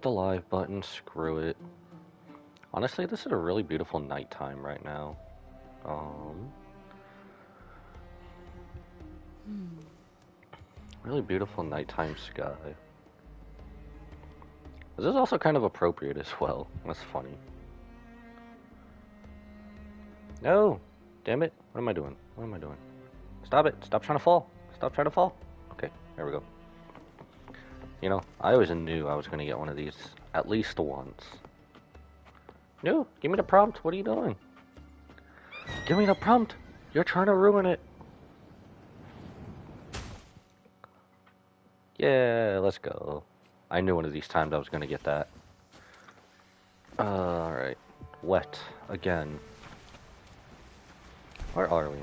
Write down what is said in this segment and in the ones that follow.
The live button, screw it. Honestly, this is a really beautiful nighttime right now. Um, really beautiful nighttime sky. This is also kind of appropriate as well. That's funny. No! Damn it. What am I doing? What am I doing? Stop it. Stop trying to fall. Stop trying to fall. Okay, there we go. You know, I always knew I was going to get one of these at least once. No, give me the prompt. What are you doing? Give me the prompt. You're trying to ruin it. Yeah, let's go. I knew one of these times I was going to get that. Alright. Wet. Again. Where are we?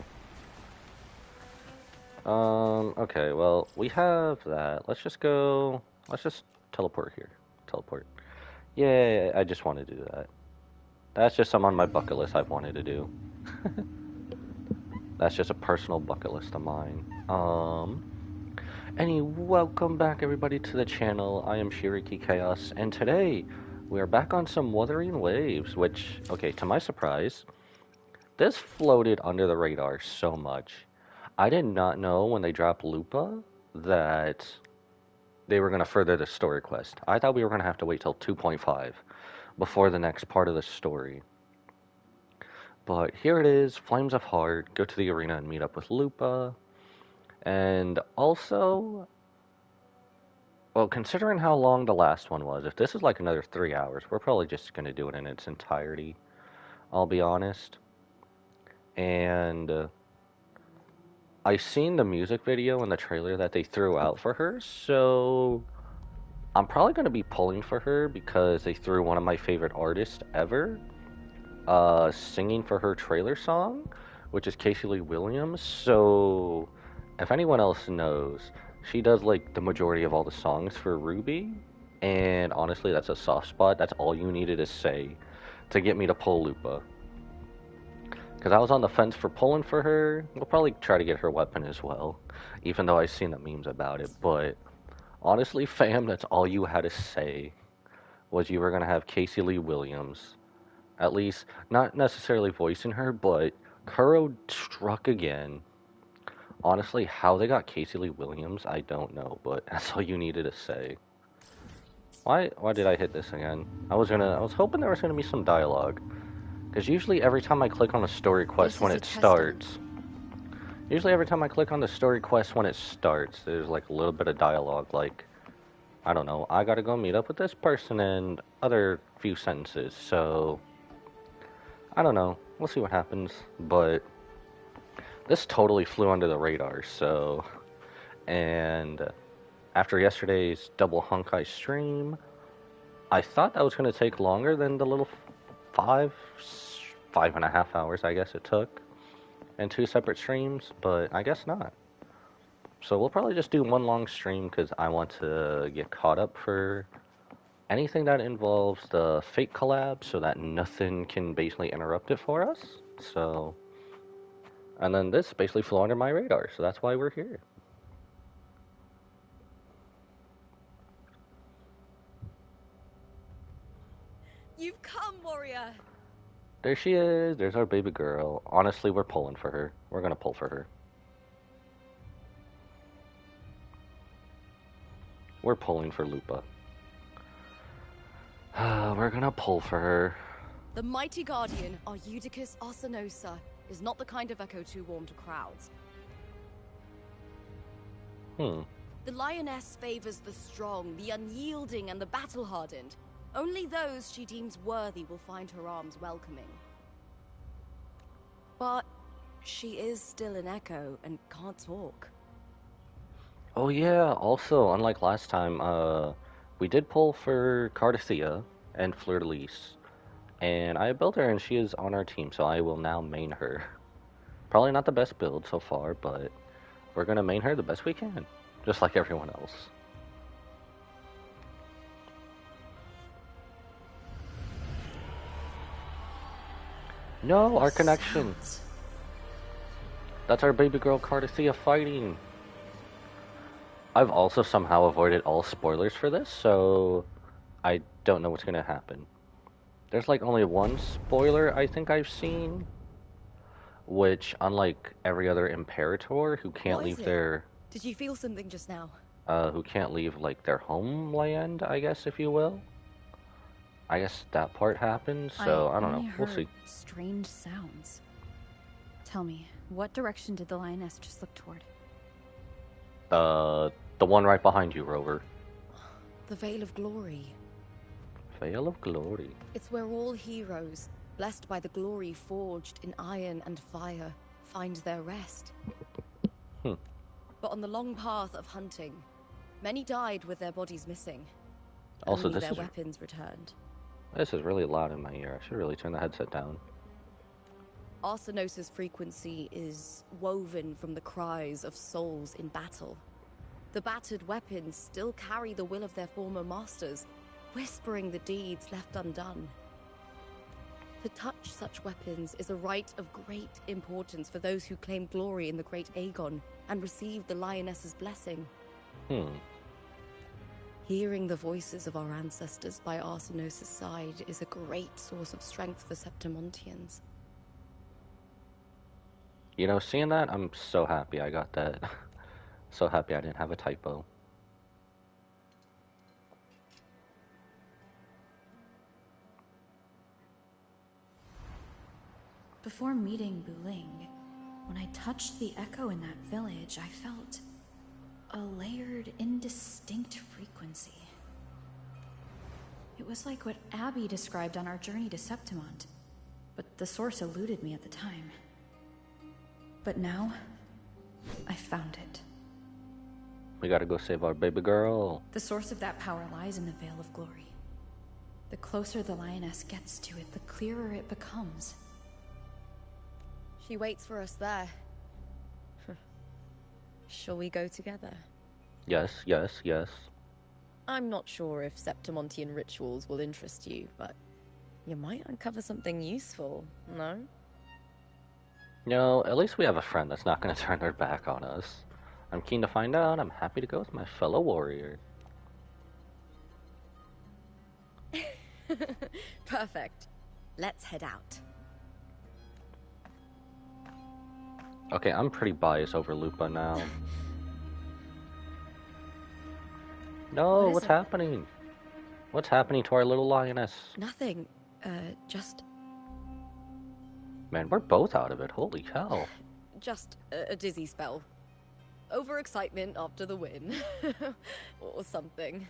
Okay, well, we have that. Let's just go... Let's just teleport here. Teleport. Yeah, I just want to do that. That's just something on my bucket list I've wanted to do. That's just a personal bucket list of mine. Welcome back everybody to the channel. I am Shiriki Chaos, and today we are back on some Wuthering Waves, which, okay, to my surprise, this floated under the radar so much. I did not know when they dropped Lupa that they were going to further the story quest. I thought we were going to have to wait till 2.5 before the next part of the story. But here it is, Flames of Heart, go to the arena and meet up with Lupa. And also, well, considering how long the last one was, if this is like another 3 hours, we're probably just going to do it in its entirety, I'll be honest. And I seen the music video and the trailer that they threw out for her, so I'm probably going to be pulling for her because they threw one of my favorite artists ever singing for her trailer song, which is Casey Lee Williams. So if anyone else knows, she does like the majority of all the songs for Ruby, and honestly that's a soft spot. That's all you needed to say to get me to pull Lupa, because I was on the fence for pulling for her. We'll probably try to get her weapon as well, even though I've seen the memes about it. But honestly, fam, that's all you had to say, was you were gonna have Casey Lee Williams, at least not necessarily voicing her, but Kuro struck again. Honestly, how they got Casey Lee Williams, I don't know, but that's all you needed to say. Why did I hit this again? I was hoping there was gonna be some dialogue, because usually every time I click on a story quest when it starts, there's like a little bit of dialogue, like, I don't know, I gotta go meet up with this person and other few sentences. So I don't know, we'll see what happens, but this totally flew under the radar. So, and after yesterday's double Honkai stream, I thought that was going to take longer than the little 5.5 hours I guess it took in 2 separate streams, but I guess not. So we'll probably just do one long stream because I want to get caught up for anything that involves the Fate collab so that nothing can basically interrupt it for us. So, and then this basically flew under my radar, so that's why we're here. You've come, warrior! There she is. There's our baby girl. Honestly, we're pulling for her. We're gonna pull for her. We're pulling for Lupa. We're gonna pull for her. The mighty guardian, Arudicus Arsenosa, is not the kind of echo too warm to crowds. The lioness favors the strong, the unyielding, and the battle-hardened. Only those she deems worthy will find her arms welcoming. But she is still an echo and can't talk. Oh yeah, also, unlike last time, we did pull for Cardithea and Fleur-de-Lis. And I built her and she is on our team, so I will now main her. Probably not the best build so far, but we're gonna main her the best we can, just like everyone else. No, our connection. That's our baby girl Cardithea fighting. I've also somehow avoided all spoilers for this, so I don't know what's gonna happen. There's like only one spoiler I think I've seen, which unlike every other Imperator who can't What is leave it? their Did you feel something just now? who can't leave like their homeland, I guess if you will. I guess that part happened, I so I don't only know. We'll heard see. strange sounds. Tell me, what direction did the lioness just look toward? The one right behind you, Rover. The Veil of Glory. Veil of Glory. It's where all heroes, blessed by the glory forged in iron and fire, find their rest. Hmm. But on the long path of hunting, many died with their bodies missing. Also, Only their weapons returned. This is really loud in my ear. I should really turn the headset down. Arsenos's frequency is woven from the cries of souls in battle. The battered weapons still carry the will of their former masters, whispering the deeds left undone. To touch such weapons is a rite of great importance for those who claim glory in the great Aegon and receive the lioness's blessing. Hearing the voices of our ancestors by Arsenos' side is a great source of strength for Septimontians. You know, seeing that, I'm so happy I got that. So happy I didn't have a typo. Before meeting Buling, when I touched the echo in that village, I felt a layered, indistinct frequency. It was like what Abby described on our journey to Septimont, but the source eluded me at the time. But now, I found it. We gotta go save our baby girl. The source of that power lies in the Veil of Glory. The closer the lioness gets to it, the clearer it becomes. She waits for us there. Shall we go together? Yes, yes, yes. I'm not sure if Septimontian rituals will interest you, but you might uncover something useful, no? You know, at least we have a friend that's not gonna turn their back on us. I'm keen to find out. I'm happy to go with my fellow warrior. Perfect. Let's head out. Okay, I'm pretty biased over Lupa now. No, what's happening? What's happening to our little lioness? Nothing. Just... Man, we're both out of it. Holy cow. Just a dizzy spell. Overexcitement after the win. Or something.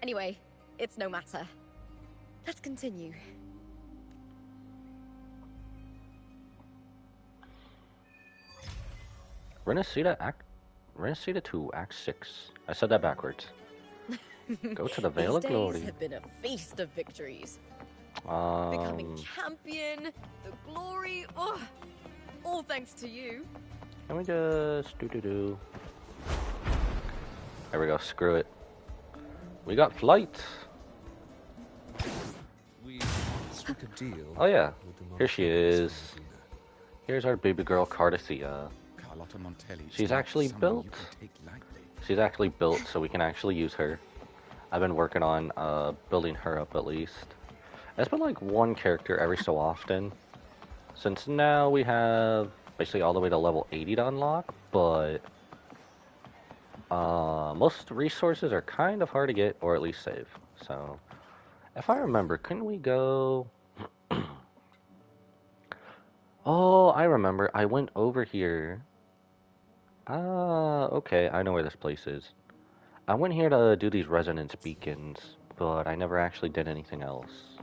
Anyway, it's no matter. Let's continue. Renacida 2, Act 6. I said that backwards. Go to the Veil of Glory. These days have been a feast of victories. Becoming champion, the glory, all thanks to you. Can we just do? There we go, screw it. We got flight! We struck a deal. Oh yeah, here she is. Here's our baby girl, Cardathia. She's actually built. She's actually built so we can actually use her. I've been working on building her up at least. It's been like one character every so often. Since now we have basically all the way to level 80 to unlock, but most resources are kind of hard to get, or at least save. So, if I remember, couldn't we go... Oh, I remember. I went over here. Okay, I know where this place is. I went here to do these resonance beacons, but I never actually did anything else.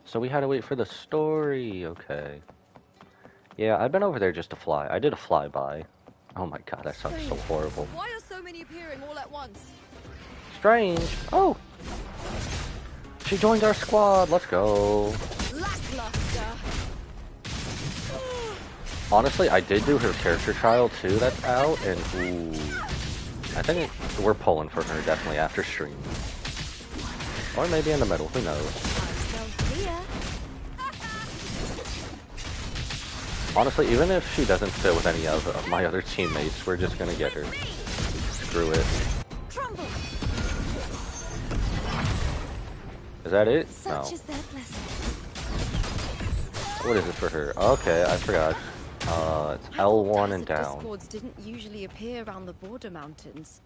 So we had to wait for the story, okay. Yeah, I've been over there just to fly. I did a flyby. Oh my god, that sounds so horrible. Why are so many appearing all at once? Strange. Oh! She joined our squad, let's go. Lackluster. Honestly, I did do her character trial too that's out, and ooh. I think we're pulling for her definitely after stream. Or maybe in the middle, who knows. Honestly, even if she doesn't fit with any of my other teammates, we're just gonna get her. Screw it. Is that it? Such No. is their blessing. What is this for her? Okay, I forgot. It's I thought L1 and tacet down. discords didn't usually appear around the border mountains.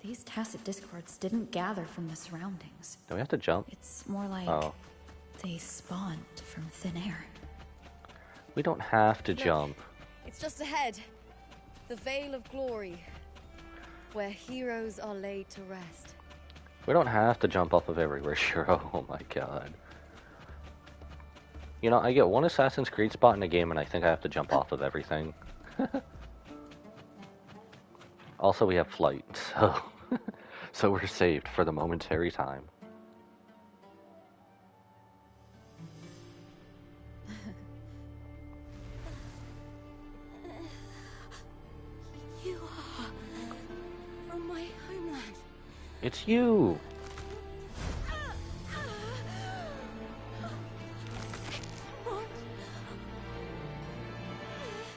These tacet discords didn't gather from the surroundings. Do we have to jump? It's more like Oh. they spawned from thin air. We don't have to Look, jump. It's just ahead. The Vale of Glory, where heroes are laid to rest. We don't have to jump off of everywhere, Shiro. Oh my god. You know, I get one Assassin's Creed spot in a game and I think I have to jump off of everything. Also, we have flight, so... so we're saved for the momentary time. You are from my homeland. It's you!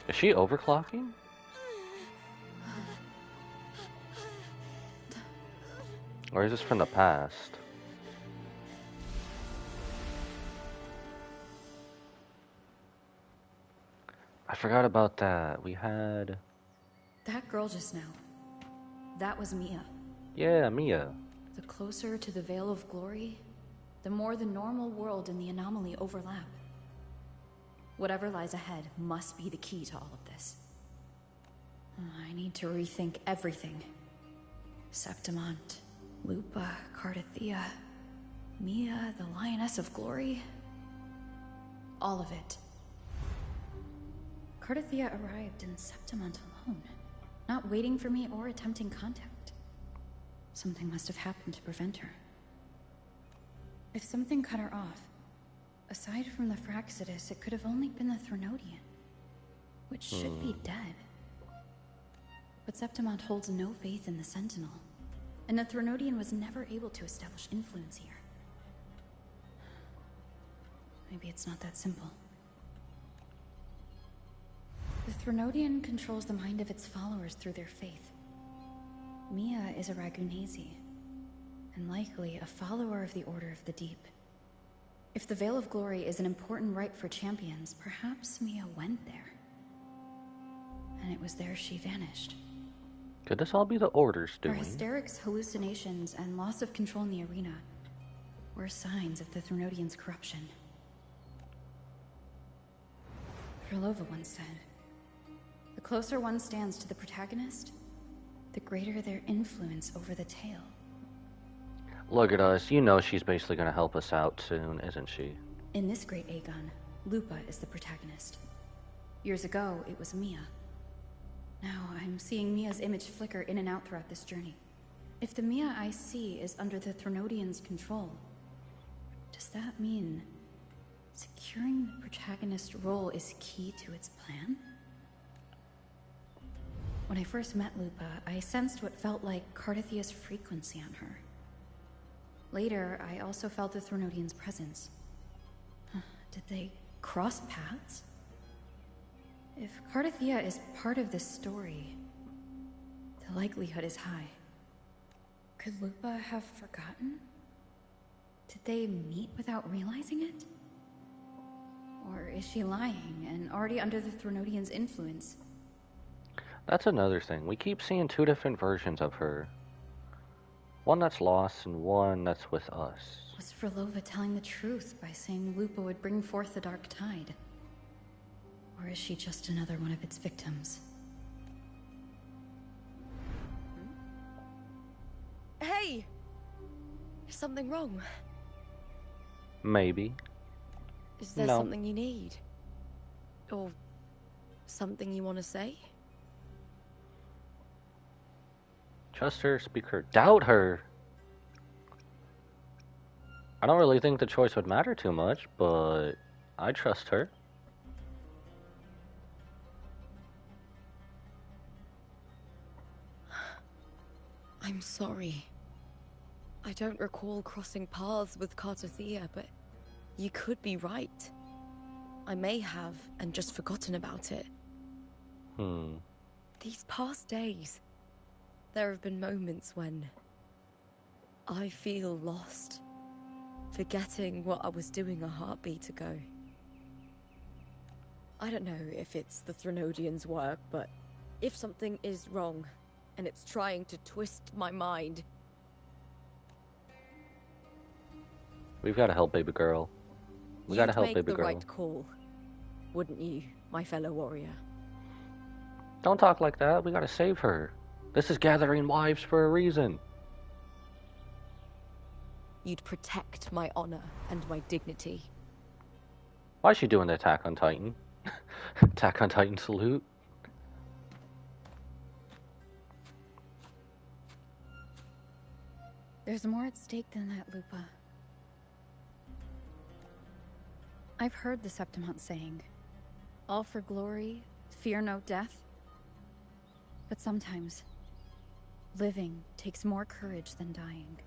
Is she overclocking? Or is this from the past? I forgot about that. We had... That girl just now, that was Mia. Yeah, Mia. The closer to the Veil of Glory, the more the normal world and the anomaly overlap. Whatever lies ahead must be the key to all of this. I need to rethink everything. Septimont, Lupa, Cardathea, Mia, the Lioness of Glory. All of it. Cardathea arrived in Septimont alone, not waiting for me or attempting contact. Something must have happened to prevent her. If something cut her off, aside from the Fraxidus, it could have only been the Threnodian, which should be dead. But Septimont holds no faith in the Sentinel, and the Threnodian was never able to establish influence here. Maybe it's not that simple. The Threnodian controls the mind of its followers through their faith. Mia is a Ragunasi, and likely a follower of the Order of the Deep. If the Veil of Glory is an important rite for champions, perhaps Mia went there. And it was there she vanished. Could this all be the Order's Her doing? hysterics, hallucinations, and loss of control in the arena were signs of the Threnodian's corruption. Krylova once said, "The closer one stands to the protagonist, the greater their influence over the tale." Look at us. You know she's basically going to help us out soon, isn't she? In this great Aegon, Lupa is the protagonist. Years ago, it was Mia. Now, I'm seeing Mia's image flicker in and out throughout this journey. If the Mia I see is under the Threnodian's control, does that mean securing the protagonist role is key to its plan? When I first met Lupa, I sensed what felt like Cardathea's frequency on her. Later, I also felt the Threnodian's presence. Did they cross paths? If Cardathea is part of this story, the likelihood is high. Could Lupa have forgotten? Did they meet without realizing it? Or is she lying and already under the Threnodian's influence? That's another thing. We keep seeing two different versions of her. One that's lost and one that's with us. Was Frolova telling the truth by saying Lupa would bring forth the Dark Tide? Or is she just another one of its victims? Hey! Is something wrong? Maybe. Is there No. something you need? Or something you want to say? Trust her, speak her. Doubt her! I don't really think the choice would matter too much, but I trust her. I'm sorry. I don't recall crossing paths with Cardathea, but you could be right. I may have, and just forgotten about it. These past days, there have been moments when I feel lost. forgetting what I was doing a heartbeat ago. I don't know if it's the Threnodians' work, but if something is wrong, and it's trying to twist my mind... We've got to help baby girl. We gotta help baby You'd make the girl. right call, wouldn't you, my fellow warrior? Don't talk like that. We gotta save her. This is gathering wives for a reason. You'd protect my honor and my dignity. Why is she doing the Attack on Titan? Attack on Titan salute? There's more at stake than that, Lupa. I've heard the Septimont saying, all for glory, fear no death. But sometimes, living takes more courage than dying.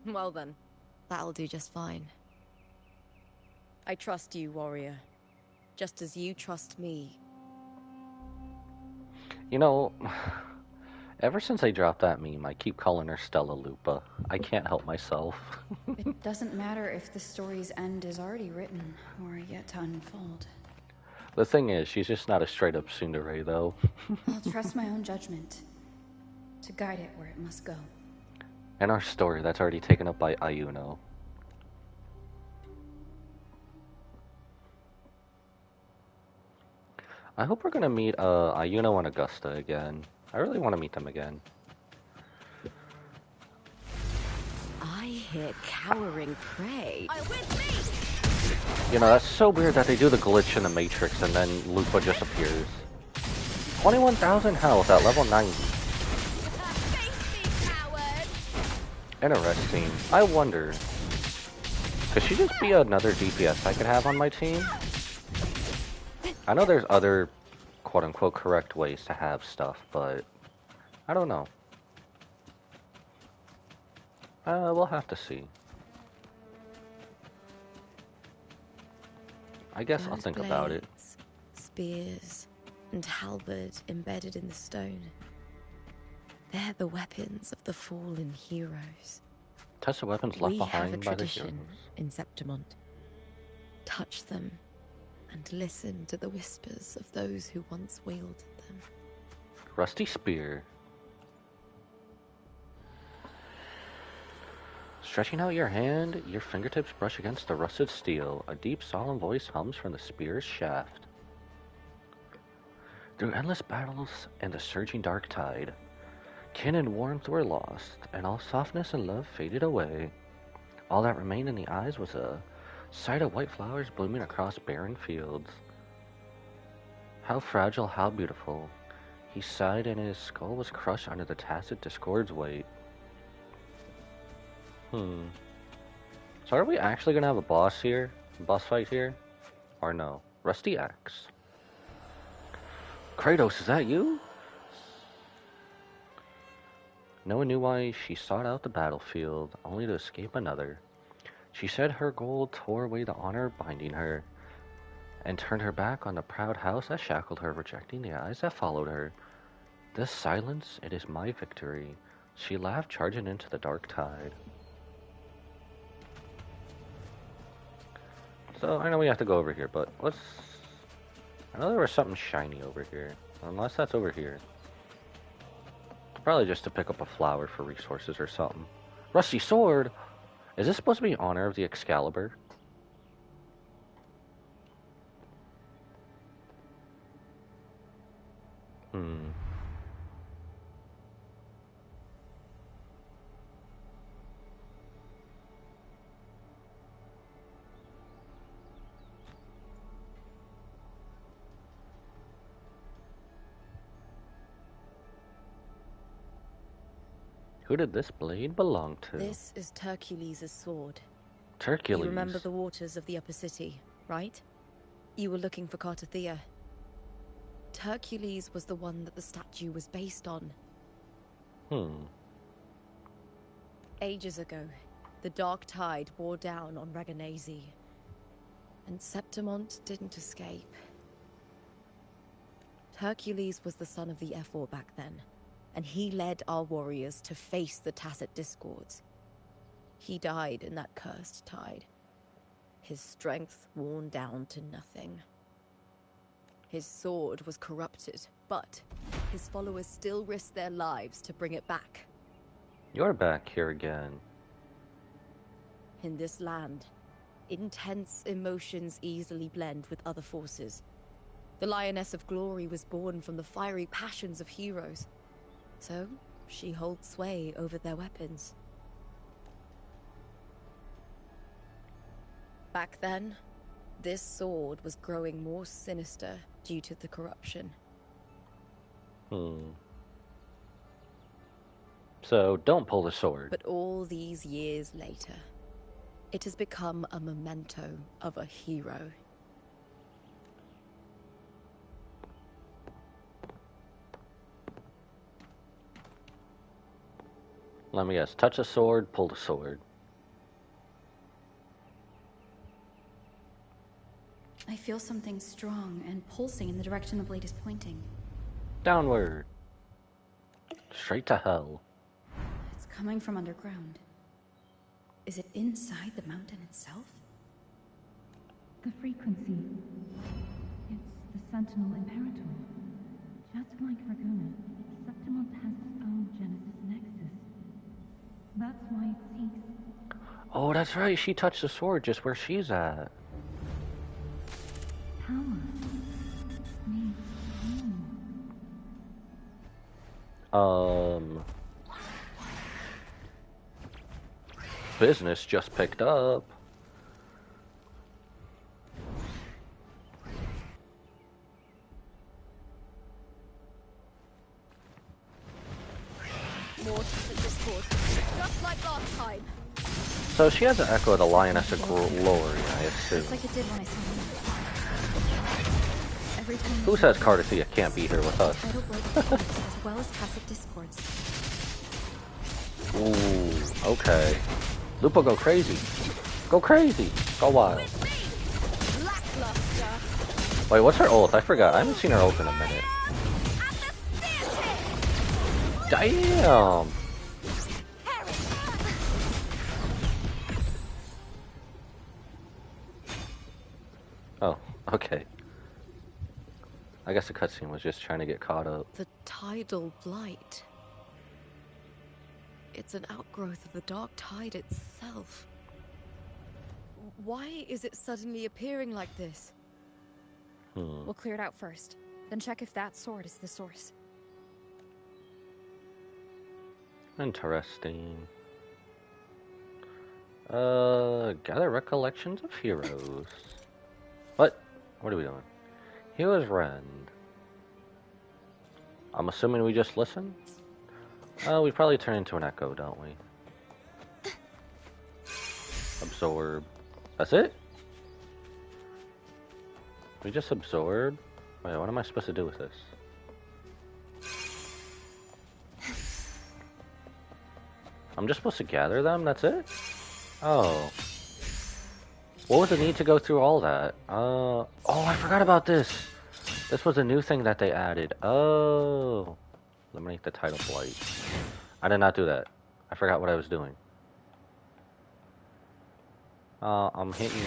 Well then, that'll do just fine. I trust you, warrior. Just as you trust me. You know, ever since I dropped that meme, I keep calling her Stella Lupa. I can't help myself. It doesn't matter if the story's end is already written or yet to unfold. The thing is, she's just not a straight-up tsundere, though. I'll trust my own judgment to guide it where it must go. And our story that's already taken up by Ayuno. I hope we're gonna meet Ayuno and Augusta again. I really want to meet them again. I hear cowering prey. With me! You know, that's so weird that they do the glitch in the Matrix and then Lupa just appears. 21,000 health at level 90. Interesting. I wonder, could she just be another DPS I could have on my team? I know there's other quote-unquote correct ways to have stuff, but I don't know. We'll have to see. I guess I'll think about it. Spears and halberd embedded in the stone. They're the weapons of the fallen heroes. Test the weapons left We have a behind by the heroes. tradition in Septimont. Touch them and listen to the whispers of those who once wielded them. Rusty spear. Stretching out your hand, your fingertips brush against the rusted steel. A deep, solemn voice hums from the spear's shaft. Through endless battles and the surging dark tide, kin and warmth were lost, and all softness and love faded away. All that remained in the eyes was a sight of white flowers blooming across barren fields. How fragile, how beautiful. He sighed and his skull was crushed under the tacit discord's weight. So are we actually gonna have a boss here? Boss fight here? Or no? Rusty Axe. Kratos, is that you? No one knew why she sought out the battlefield, only to escape another. She said her goal tore away the honor binding her, and turned her back on the proud house that shackled her, rejecting the eyes that followed her. This silence, it is my victory. She laughed, charging into the dark tide. So, I know we have to go over here, but let's... I know there was something shiny over here. Unless that's over here. Probably just to pick up a flower for resources or something. Rusty sword! Is this supposed to be in honor of the Excalibur? Who did this blade belong to? This is Hercules' sword. Hercules. You remember the waters of the upper city, right? You were looking for Cartathea. Hercules was the one that the statue was based on. Ages ago, the dark tide bore down on Reganese, and Septimont didn't escape. Hercules was the son of the Ephor back then, and he led our warriors to face the Tacit Discords. He died in that cursed tide, his strength worn down to nothing. His sword was corrupted, but his followers still risked their lives to bring it back. You're back here again. In this land, intense emotions easily blend with other forces. The Lioness of Glory was born from the fiery passions of heroes, so she holds sway over their weapons. Back then, this sword was growing more sinister due to the corruption. So don't pull the sword. But all these years later, it has become a memento of a hero. Let me guess. Touch the sword, pull the sword. I feel something strong and pulsing in the direction the blade is pointing. Downward. Straight to hell. It's coming from underground. Is it inside the mountain itself? The frequency. It's the Sentinel Imperator. Just like Dragoon, Septimont has its own Genesis Nexus. That's why it seeks. Oh, that's right. She touched the sword just where she's at. Power. Needs home. Business just picked up. More Tacit Discords, just like last time. So she has an echo of the Lioness of Glory, I assume. Just like it did when I saw him. Every time Who says Cardathea can't be here with us? tidal blade discords as well as Tacit Discords. Ooh, okay. Lupo, go crazy. Go crazy. Go wild. Lackluster. Wait, what's her ult? I forgot. I haven't seen her ult in a minute. Damn! Oh, okay. I guess the cutscene was just trying to get caught up. The tidal blight. It's an outgrowth of the dark tide itself. Why is it suddenly appearing like this? We'll clear it out first, then check if that sword is the source. Interesting. Gather recollections of heroes. What? What are we doing? Heroes Rend. I'm assuming we just listen? We probably turn into an echo, don't we? Absorb. That's it? We just absorb? Wait, what am I supposed to do with this? I'm just supposed to gather them? That's it? Oh. What was the need to go through all that? Oh, I forgot about this. This was a new thing that they added. Oh. Eliminate the tidal blight. I did not do that. I forgot what I was doing. I'm hitting...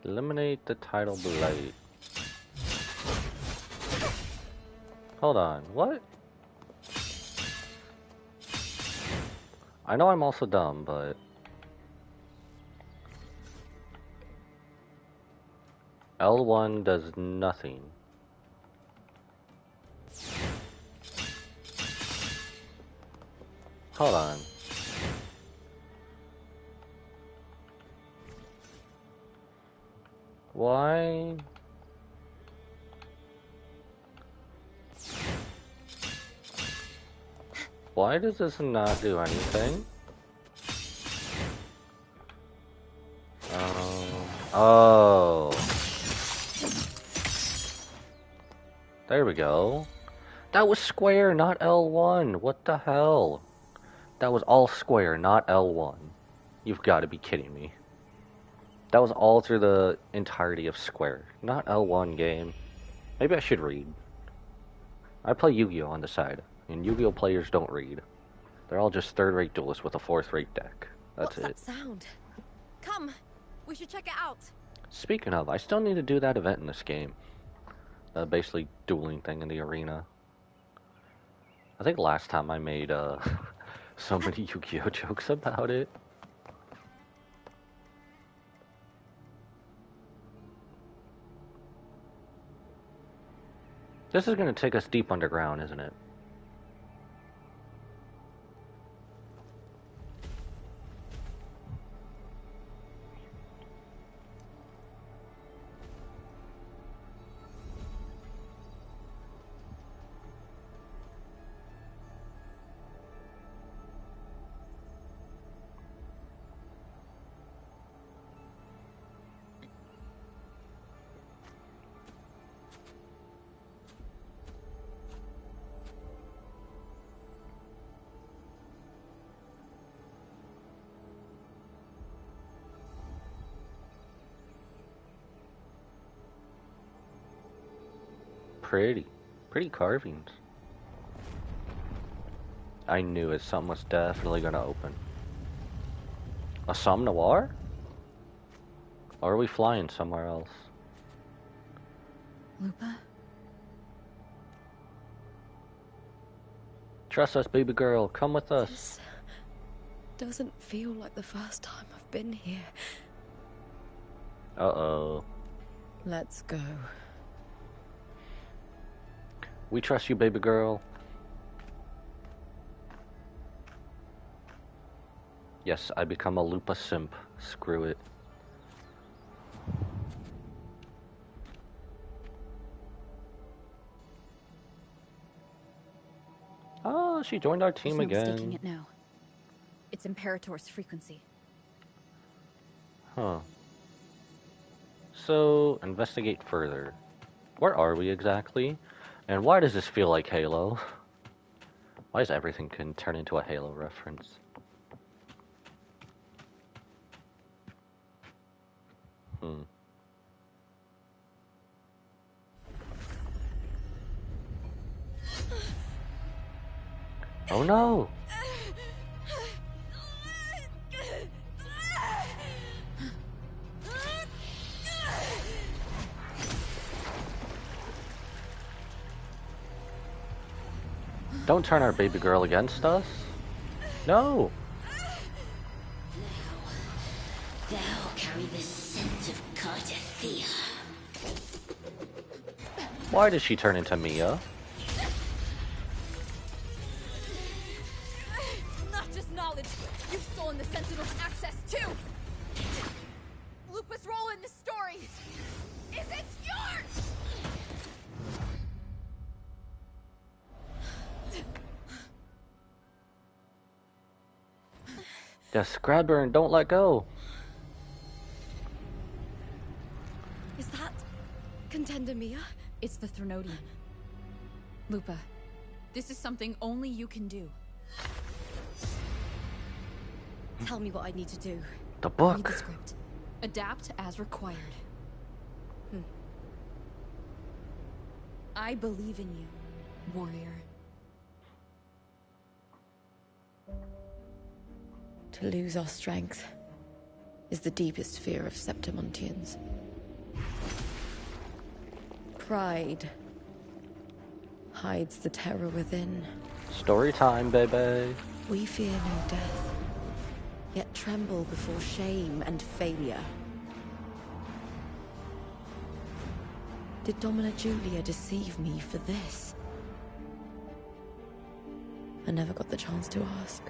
Eliminate the tidal blight. Hold on, what? I know I'm also dumb, but... L1 does nothing. Hold on. Why? Why does this not do anything? Oh. There we go. That was square, not L1. What the hell? That was all square, not L1. You've got to be kidding me. That was all through the entirety of Square, not L1 game. Maybe I should read. I play Yu-Gi-Oh on the side, and Yu-Gi-Oh players don't read. They're all just third-rate duelists with a fourth-rate deck. That's What's it. that sound? Come, we should check it out. Speaking of, I still need to do that event in this game. Basically dueling thing in the arena. I think last time I made so many Yu-Gi-Oh jokes about it. This is going to take us deep underground, isn't it? Pretty carvings. I knew it. Something was definitely gonna open. A Somme Noir? Or are we flying somewhere else? Lupa? Trust us, baby girl. Come with us. This doesn't feel like the first time I've been here. Uh-oh. Let's go. We trust you, baby girl. Yes, I become a Lupa simp. Screw it. Oh, she joined our team There's no again. mistaking it now. It's Imperator's frequency. Huh. So, investigate further. Where are we exactly? And why does this feel like Halo? Why is everything can turn into a Halo reference? Oh no! Don't turn our baby girl against us. No! Thou carry the scent of Cardathea. Why did she turn into Mia? Not just knowledge. You've stolen the Sentinel's access too. Lupa's role in this story isn't yours. Just grab her and don't let go. Is that Contender Mia? It's the Threnodian. Lupa, this is something only you can do. Tell me what I need to do. The Read the book. script. Adapt as required. I believe in you, warrior. To lose our strength is the deepest fear of Septimontians. Pride hides the terror within. Story time, baby. We fear no death, yet tremble before shame and failure. Did Domina Julia deceive me for this? I never got the chance to ask.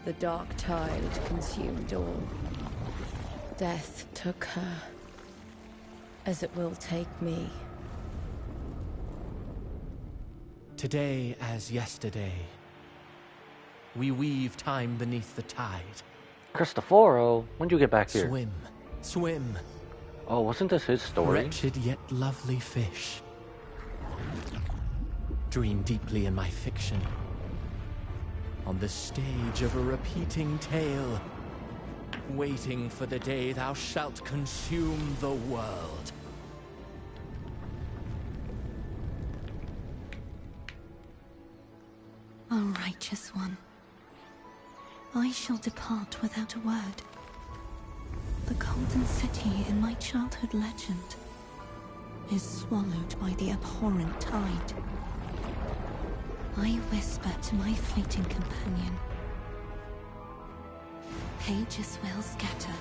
The dark tide consumed all. Death took her, as it will take me. Today as yesterday, we weave time beneath the tide. Cristoforo, when'd you get back here? Swim, swim, Oh, wasn't this his story? wretched yet lovely fish. Dream deeply in my fiction. On the stage of a repeating tale. waiting for the day thou shalt consume the world. O righteous one, I shall depart without a word. The golden city in my childhood legend is swallowed by the abhorrent tide. I whisper to my fleeting companion. Pages will scatter.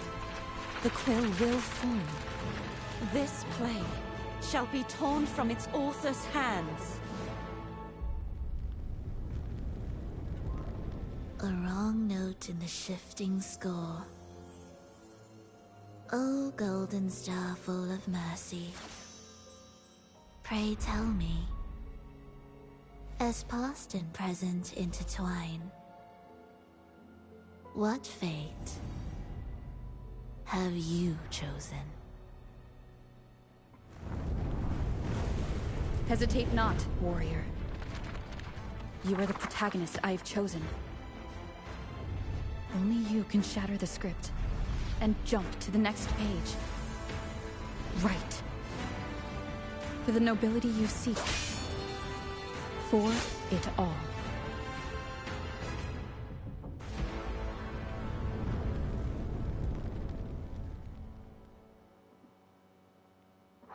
The quill will fall. This play shall be torn from its author's hands. A wrong note in the shifting score. O golden star full of mercy, pray tell me, as past and present intertwine, what fate have you chosen? Hesitate not, warrior. You are the protagonist I have chosen. Only you can shatter the script and jump to the next page. Right. For the nobility you seek. For it all.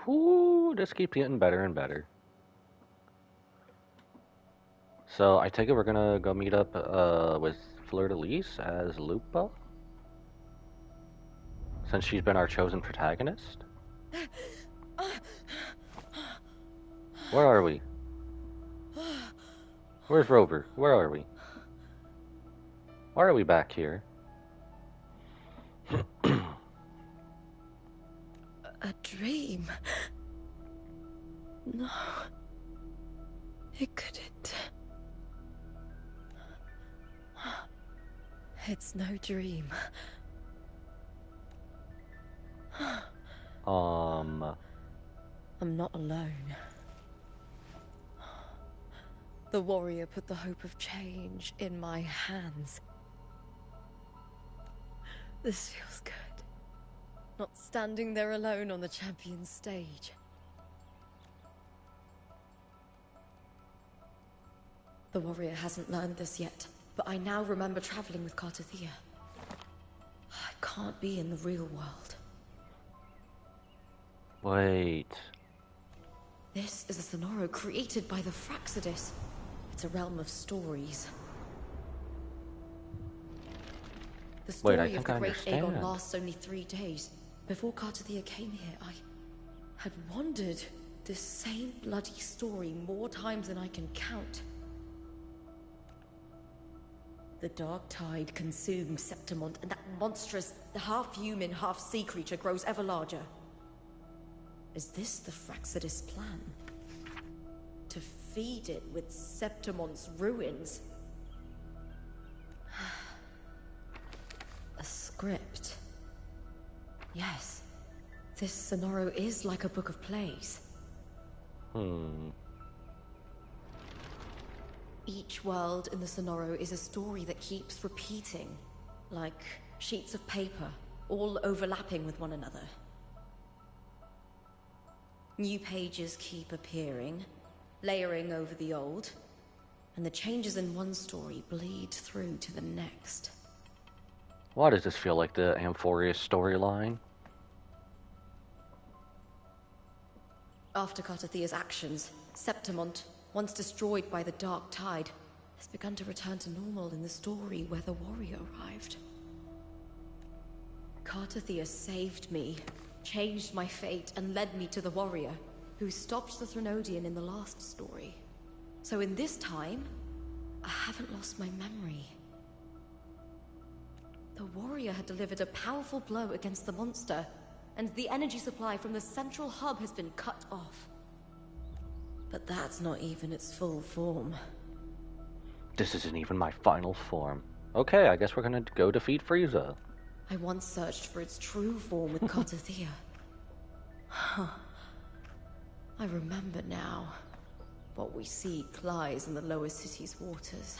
Whoo, this keeps getting better and better. So I take it we're gonna go meet up with Fleur-de-Lis as Lupa? Since she's been our chosen protagonist? Where are we? Where's Rover? Where are we? Why are we back here? A dream? No. It couldn't. It's no dream. I'm not alone. The warrior put the hope of change in my hands. This feels good. Not standing there alone on the champion's stage. The warrior hasn't learned this yet, but I now remember traveling with Cartathea. I can't be in the real world. Wait. This is a Sonoro created by the Fraxidus. It's a realm of stories. The story Wait, I of think the I Great Aegon understand. lasts only 3 days. Before Cartathea came here, I had wandered this same bloody story more times than I can count. The dark tide consumed Septimont, and that monstrous, half-human, half-sea creature grows ever larger. Is this the Fraxidus plan? To feed it with Septimont's ruins? A script. Yes, this Sonoro is like a book of plays. Each world in the Sonoro is a story that keeps repeating, like sheets of paper, all overlapping with one another. New pages keep appearing, layering over the old, and the changes in one story bleed through to the next. Why does this feel like the Amphorius storyline? After Cartathea's actions, Septimont, once destroyed by the dark tide, has begun to return to normal in the story where the warrior arrived. Cartathea saved me, changed my fate, and led me to the warrior, who stopped the Threnodian in the last story. So in this time, I haven't lost my memory. The warrior had delivered a powerful blow against the monster, and the energy supply from the central hub has been cut off. But that's not even its full form. This isn't even my final form. Okay, I guess we're gonna go defeat Frieza. I once searched for its true form with Cartathea. Huh. I remember now. What we seek lies in the lower city's waters.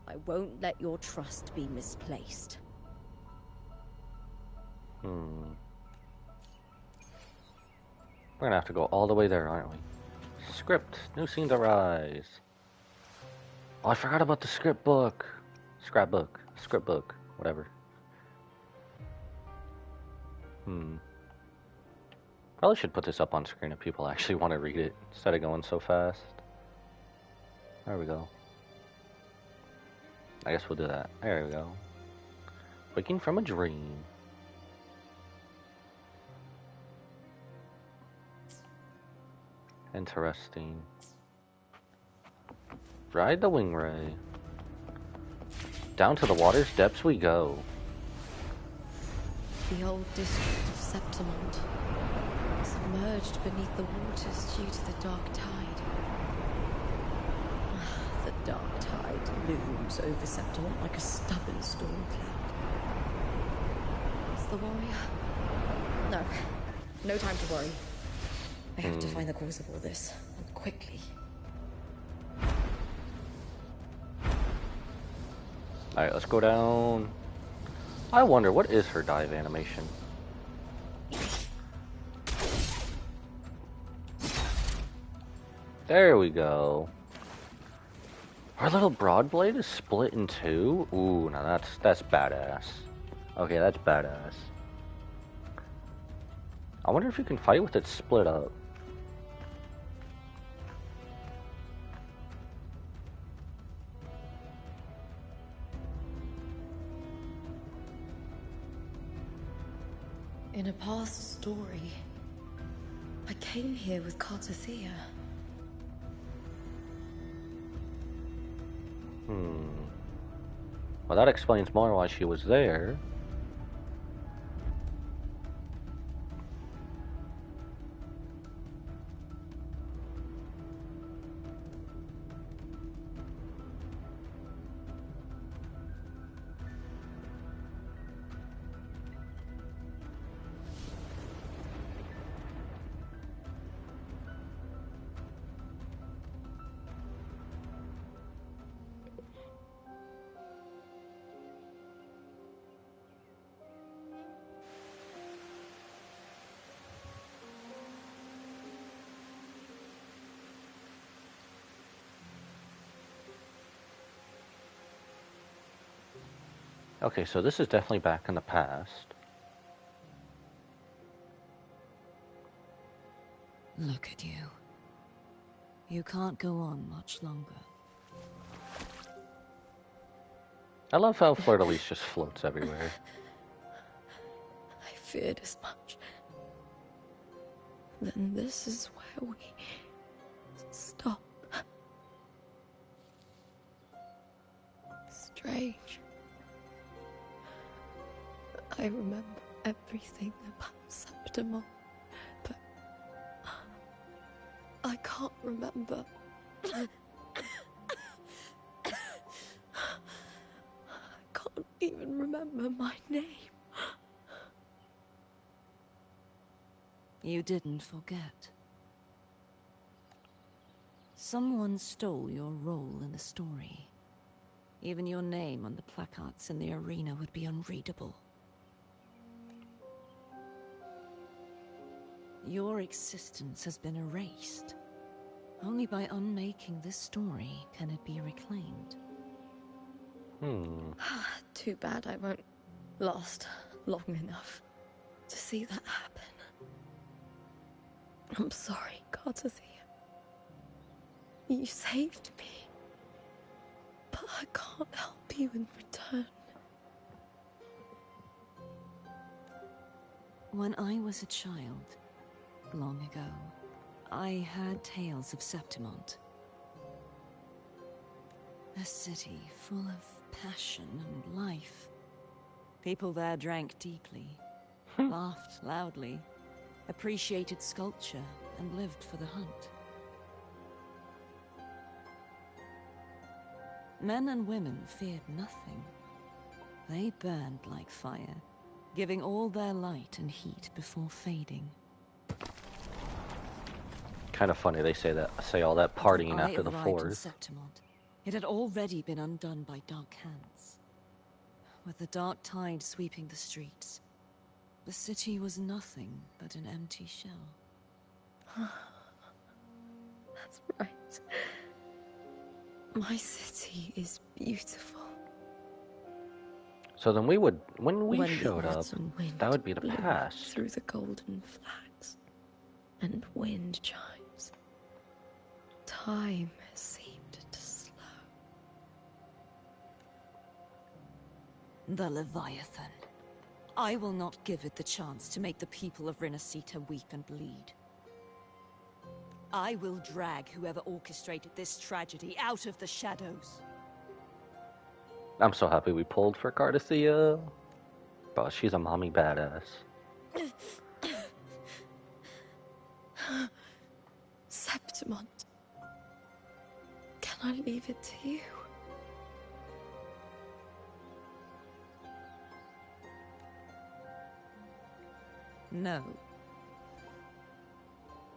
I won't let your trust be misplaced. Hmm. We're gonna have to go all the way there, aren't we? Script. New scenes arise. Oh, I forgot about the script book. Scrapbook. Script book. Whatever. Probably should put this up on screen if people actually want to read it instead of going so fast. There we go. I guess we'll do that. There we go. Waking from a dream. Interesting. Ride the wingray. Down to the water's depths we go. The old district of Septimont, submerged beneath the waters due to the dark tide. The dark tide looms over Septimont like a stubborn storm cloud. Is the warrior? No. No time to worry. I have to find the cause of all this, and quickly. Alright, let's go down. I wonder, what is her dive animation? There we go. Her little broad blade is split in two? Ooh, now that's badass. Okay, that's badass. I wonder if you can fight with it split up. In a past story, I came here with Cartothea. Well, that explains more why she was there. Okay, so this is definitely back in the past. Look at you. You can't go on much longer. I love how Fleur-de-Lis just floats everywhere. I feared as much. Then this is where we stop. Strange. I remember everything about Septimont, but I can't remember. I can't even remember my name. You didn't forget. Someone stole your role in the story. Even your name on the placards in the arena would be unreadable. Your existence has been erased. Only by unmaking this story can it be reclaimed. Too bad I won't last long enough to see that happen. I'm sorry, Cartothea. You saved me. But I can't help you in return. When I was a child, long ago, I heard tales of Septimont. A city full of passion and life. People there drank deeply, laughed loudly, appreciated sculpture, and lived for the hunt. Men and women feared nothing. They burned like fire, giving all their light and heat before fading. Kind of funny they say all that partying after the arrived in 4th. Septimont, it had already been undone by dark hands. With the dark tide sweeping the streets, The city was nothing but an empty shell. That's right. My city is beautiful. So then when we When showed the up, autumn wind that would be the blew past. through the golden flags and wind chimes, time seemed to slow. The Leviathan. I will not give it the chance to make the people of Renacita weep and bleed. I will drag whoever orchestrated this tragedy out of the shadows. I'm so happy we pulled for Cardicea. But she's a mommy badass. Septimont, can I leave it to you? No.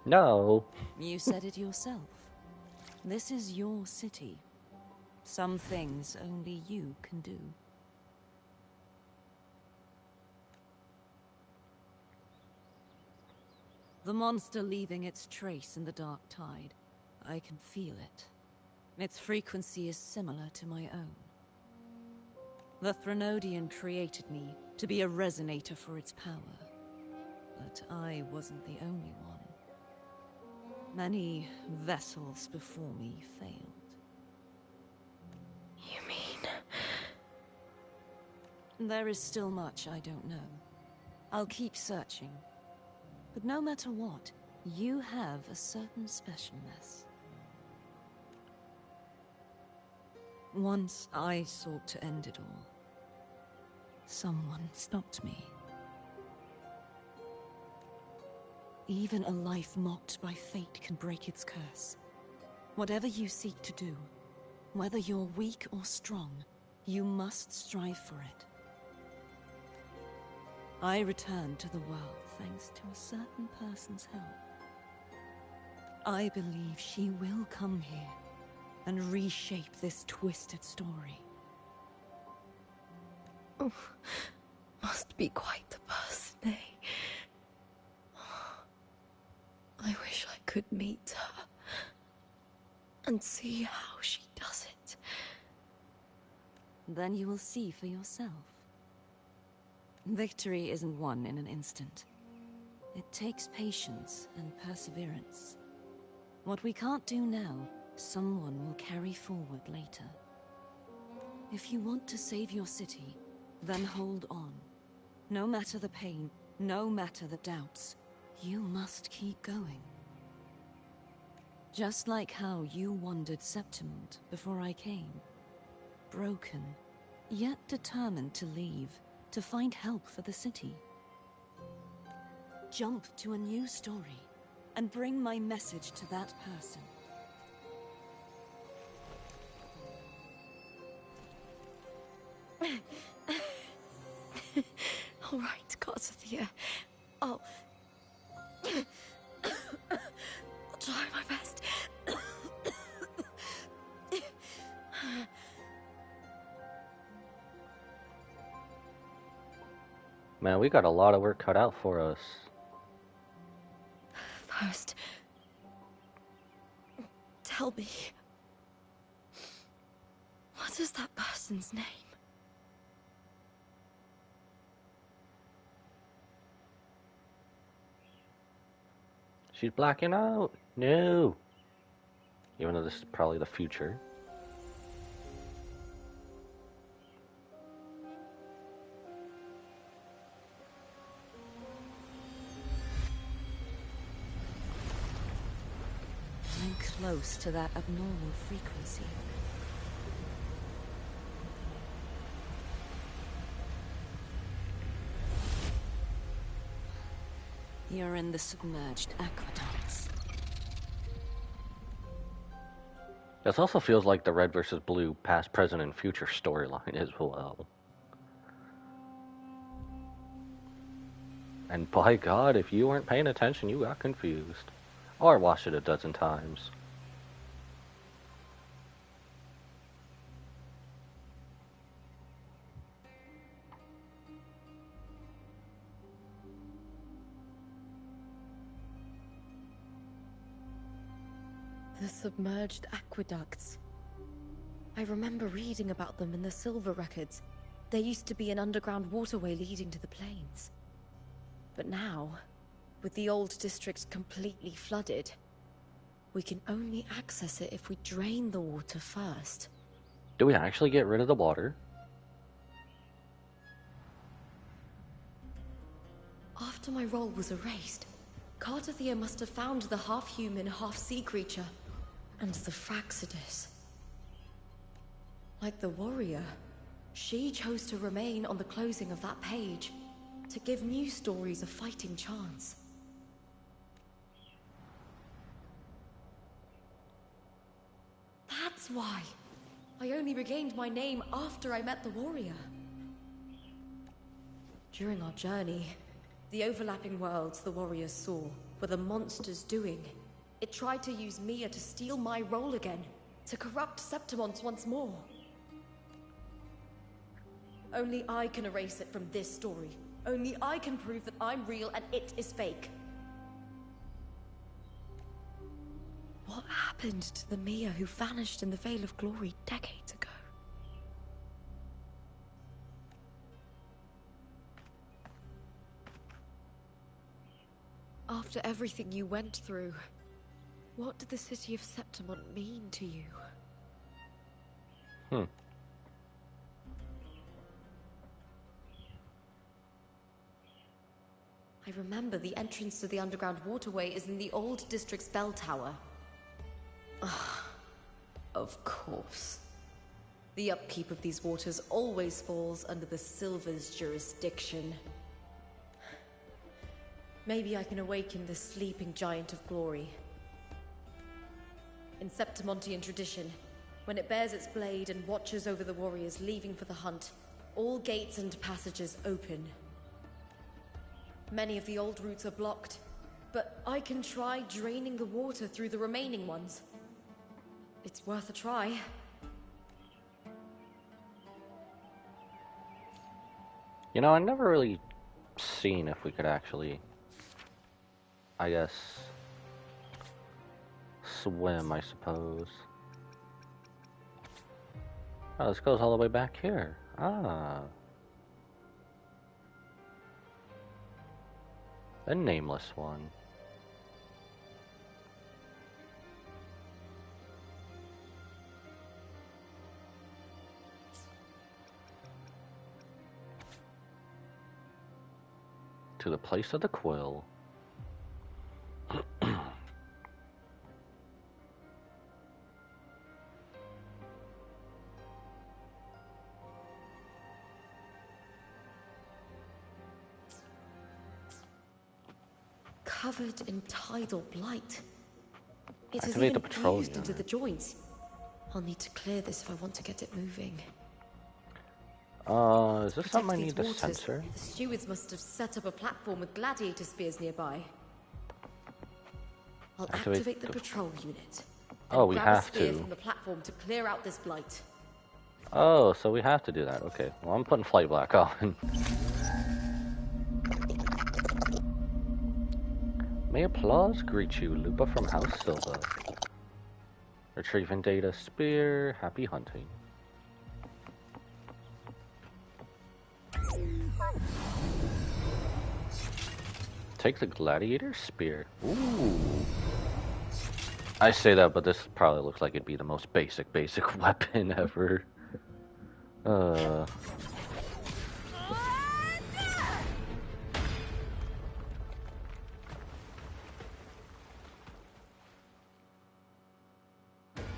No. You said it yourself. This is your city. Some things only you can do. The monster leaving its trace in the dark tide. I can feel it. Its frequency is similar to my own. The Threnodian created me to be a resonator for its power. But I wasn't the only one. Many vessels before me failed. You mean... There is still much I don't know. I'll keep searching. But no matter what, you have a certain specialness. Once I sought to end it all. Someone stopped me. Even a life mocked by fate can break its curse. Whatever you seek to do, whether you're weak or strong, you must strive for it. I returned to the world thanks to a certain person's help. I believe she will come here and reshape this twisted story. Oh, must be quite the person, eh? I wish I could meet her and see how she does it. Then you will see for yourself. Victory isn't won in an instant. It takes patience and perseverance. What we can't do now, someone will carry forward later. If you want to save your city, then hold on. No matter the pain, no matter the doubts, you must keep going. Just like how you wandered Septimont before I came. Broken, yet determined to leave, to find help for the city. Jump to a new story, and bring my message to that person. All right, Cardicea. I'll try my best. Man, we got a lot of work cut out for us. First, tell me, what is that person's name? She's blacking out. No. Even though this is probably the future. I'm close to that abnormal frequency. You're in the submerged aqueducts. This also feels like the red versus blue past, present, and future storyline as well. And by God, if you weren't paying attention, you got confused. Or watched it a dozen times. The submerged aqueducts. I remember reading about them in the silver records. There used to be an underground waterway leading to the plains. But now, with the old district completely flooded, we can only access it if we drain the water first. Do we actually get rid of the water? After my role was erased, Cardathia must have found the half-human, half-sea creature, and the Fraxidus. Like the warrior, she chose to remain on the closing of that page, to give new stories a fighting chance. That's why I only regained my name after I met the warrior. During our journey, the overlapping worlds the warriors saw were the monsters doing. It tried to use Mia to steal my role again, to corrupt Septimont once more. Only I can erase it from this story. Only I can prove that I'm real and it is fake. What happened to the Mia who vanished in the Veil of Glory decades ago? After everything you went through, what did the city of Septimont mean to you? I remember the entrance to the underground waterway is in the old district's bell tower. Of course. The upkeep of these waters always falls under the Silver's jurisdiction. Maybe I can awaken the sleeping giant of glory. In Septimontian tradition, when it bears its blade and watches over the warriors leaving for the hunt, all gates and passages open. Many of the old routes are blocked, but I can try draining the water through the remaining ones. It's worth a try. You know, I never really seen if we could actually, I guess, swim, I suppose. Oh, this goes all the way back here. Ah. A nameless one. To the place of the quill. Covered in tidal blight. It has Activate the even patrol fused into unit. the joints. I'll need to clear this if I want to get it moving. Is this Protect something I these need to waters, censor? the stewards must have set up a platform with gladiator spears nearby. I'll activate the patrol unit. Oh, we grab have a spear to. from the platform to clear out this blight. Oh, so we have to do that. Okay. Well, I'm putting flight black on. May applause greet you, Lupa from House Silva. Retrieving data spear. Happy hunting. Take the gladiator spear. Ooh. I say that, but this probably looks like it'd be the most basic weapon ever.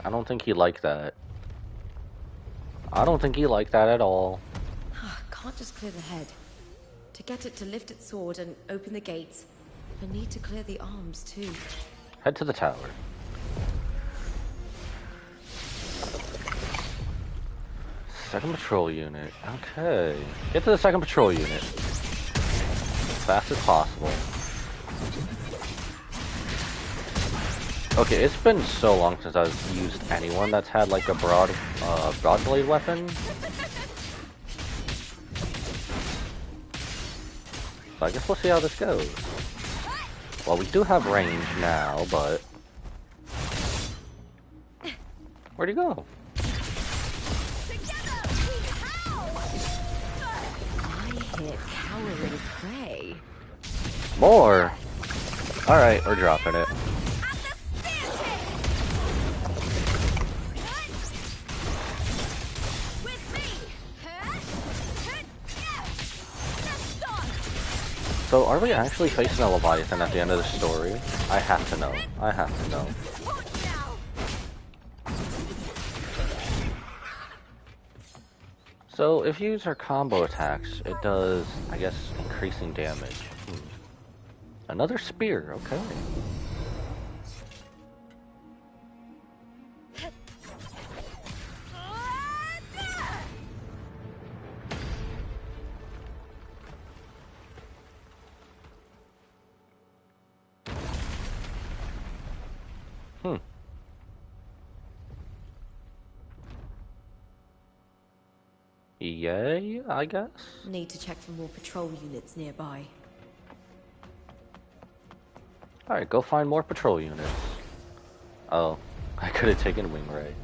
I don't think he liked that. I don't think he liked that at all. Can't just clear the head. To get it to lift its sword and open the gates, I need to clear the arms too. Head to the tower. Second patrol unit. Okay. Get to the second patrol unit. As fast as possible. Okay, it's been so long since I've used anyone that's had like a broad blade weapon. So I guess we'll see how this goes. Well, we do have range now, but Where'd he go? Together we howl! I hear cowering prey. More! Alright, we're dropping it. So, are we actually facing a Leviathan at the end of the story? I have to know. I have to know. So, if you use our combo attacks, it does, I guess, increasing damage. Another spear, okay. Yay, I guess? Need to check for more patrol units nearby. Alright, go find more patrol units. Oh, I could have taken Wing Ray.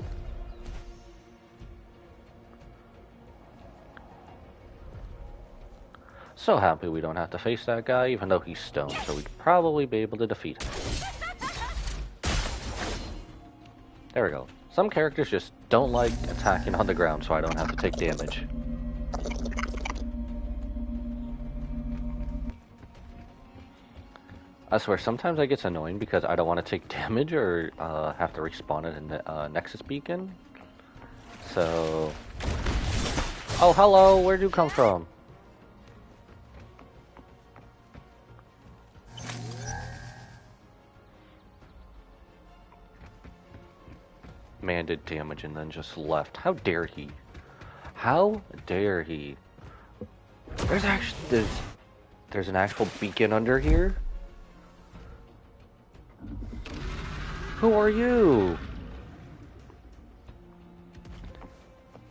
So happy we don't have to face that guy, even though he's stoned, so we'd probably be able to defeat him. There we go. Some characters just don't like attacking on the ground, so I don't have to take damage. I swear, sometimes that gets annoying because I don't want to take damage or have to respawn it in the Nexus Beacon. So... Oh, hello! Where'd you come from? Man did damage and then just left. How dare he? How dare he? There's an actual beacon under here? Who are you?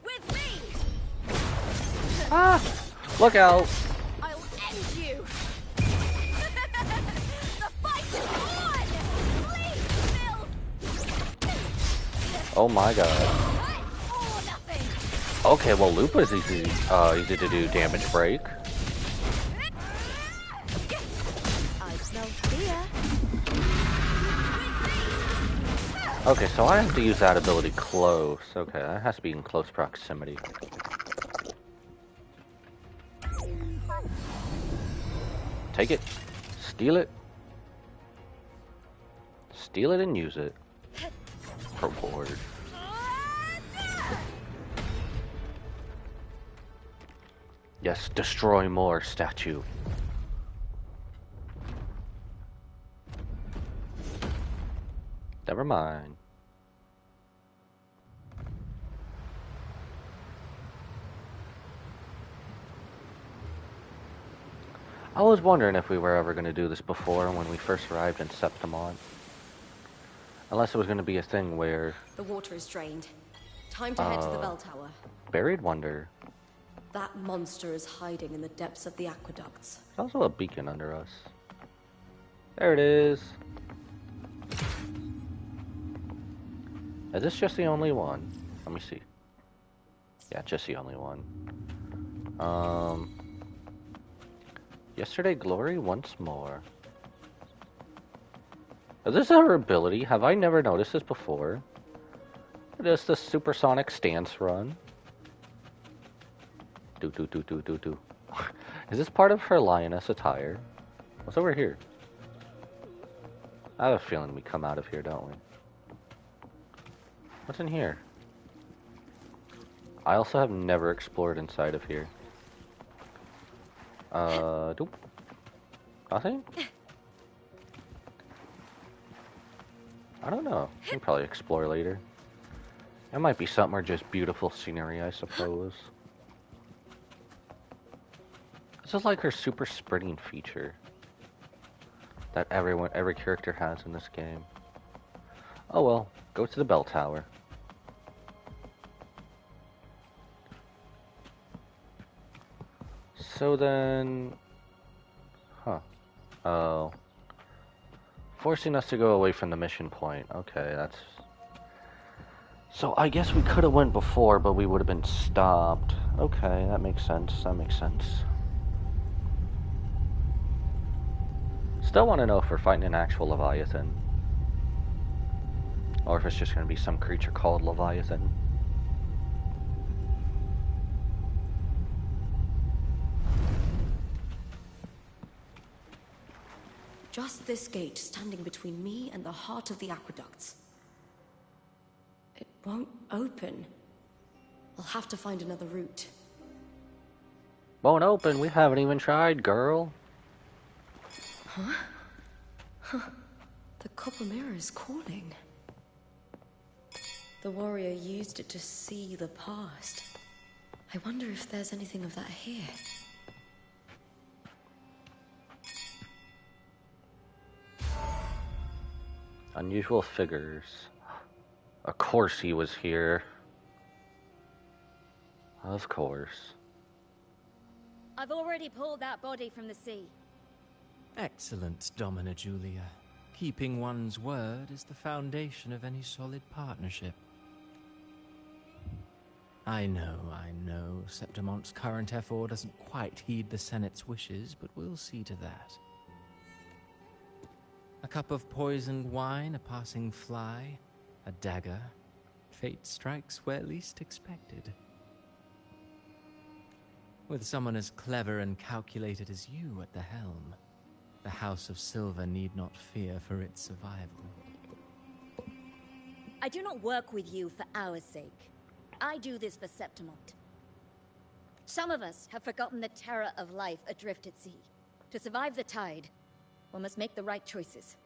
With me! Ah! Look out! I'll end you! The fight is on! Please, Bill! Oh my god. All or nothing! Okay, well Lupa's easy to do damage break. I smell fear. Okay, so I have to use that ability close. Okay, that has to be in close proximity. Take it. Steal it. Steal it and use it. Reward. Yes, destroy more, statue. Never mind. I was wondering if we were ever going to do this before when we first arrived in Septimont. Unless it was going to be a thing where... The water is drained. Time to head to the bell tower. Buried Wonder. That monster is hiding in the depths of the aqueducts. There's also a beacon under us. There it is. Is this just the only one? Let me see. Yeah, just the only one. Yesterday Glory once more. Is this her ability? Have I never noticed this before? It is the supersonic stance run. Do. Is this part of her lioness attire? What's over here? I have a feeling we come out of here, don't we? What's in here? I also have never explored inside of here. Nope. Nothing? I don't know. We can probably explore later. It might be something or just beautiful scenery, I suppose. This is like her super sprinting feature that every character has in this game. Oh well, go to the bell tower. So then... Huh. Oh. Forcing us to go away from the mission point. Okay, that's... So I guess we could have went before, but we would have been stopped. Okay, that makes sense. That makes sense. Still want to know if we're fighting an actual Leviathan. Or if it's just going to be some creature called Leviathan. Just this gate standing between me and the heart of the aqueducts. It won't open. I'll have to find another route. Won't open. We haven't even tried, girl. The copper mirror is calling. The warrior used it to see the past. I wonder if there's anything of that here. Unusual figures. Of course he was here. Of course. I've already pulled that body from the sea. Excellent, Domina Julia. Keeping one's word is the foundation of any solid partnership. I know. Septimont's current effort doesn't quite heed the Senate's wishes, but we'll see to that. A cup of poisoned wine, a passing fly, a dagger. Fate strikes where least expected. With someone as clever and calculated as you at the helm, the House of Silver need not fear for its survival. I do not work with you for our sake. I do this for Septimont. Some of us have forgotten the terror of life adrift at sea. To survive the tide, one must make the right choices.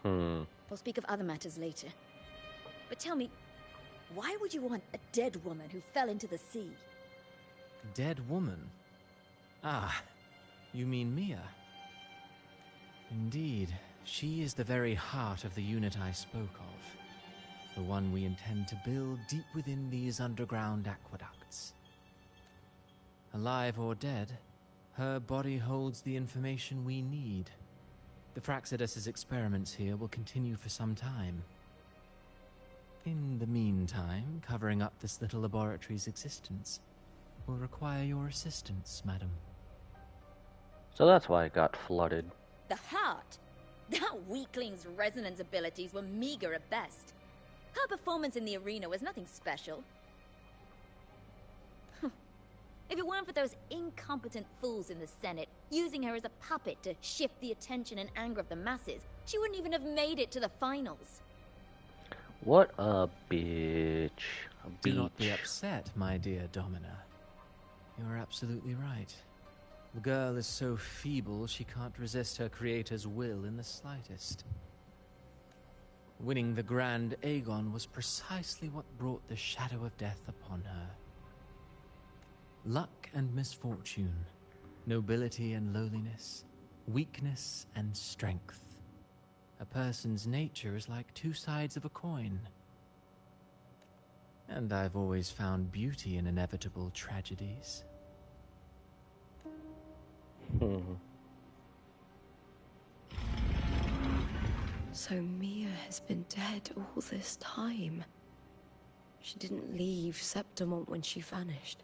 We'll speak of other matters later. But tell me, why would you want a dead woman who fell into the sea? Dead woman? Ah, you mean Mia? Indeed, she is the very heart of the unit I spoke of. The one we intend to build deep within these underground aqueducts. Alive or dead, her body holds the information we need. The Fraxidus's experiments here will continue for some time. In the meantime, covering up this little laboratory's existence will require your assistance, madam. So that's why it got flooded. The heart? That weakling's resonance abilities were meager at best. Her performance in the arena was nothing special. If it weren't for those incompetent fools in the Senate, using her as a puppet to shift the attention and anger of the masses, she wouldn't even have made it to the finals. What a bitch. Do not be upset, my dear Domina. You're absolutely right. The girl is so feeble she can't resist her creator's will in the slightest. Winning the Grand Aegon was precisely what brought the shadow of death upon her. Luck and misfortune, nobility and lowliness, weakness and strength. A person's nature is like two sides of a coin. And I've always found beauty in inevitable tragedies. So Mia has been dead all this time. She didn't leave Septimont when she vanished.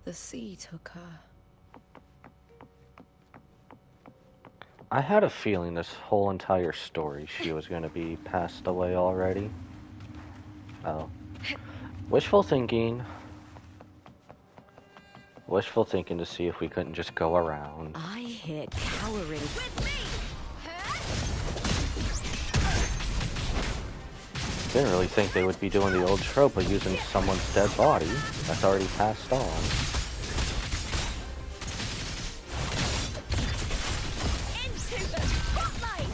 The sea took her. I had a feeling this whole entire story she was going to be passed away already. Oh. Wishful thinking. Wishful thinking to see if we couldn't just go around. I hear cowering. With me! Didn't really think they would be doing the old trope of using someone's dead body that's already passed on. Into the spotlight!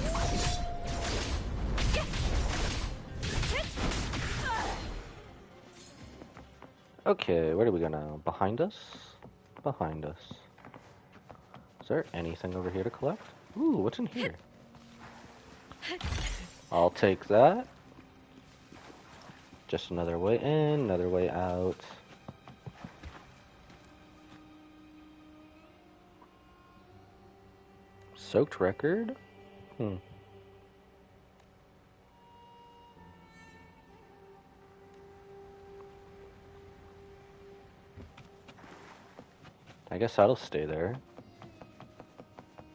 Okay, where do we go now? Behind us? Behind us. Is there anything over here to collect? Ooh, what's in here? I'll take that. Just another way in, another way out. Soaked record? I guess that'll stay there.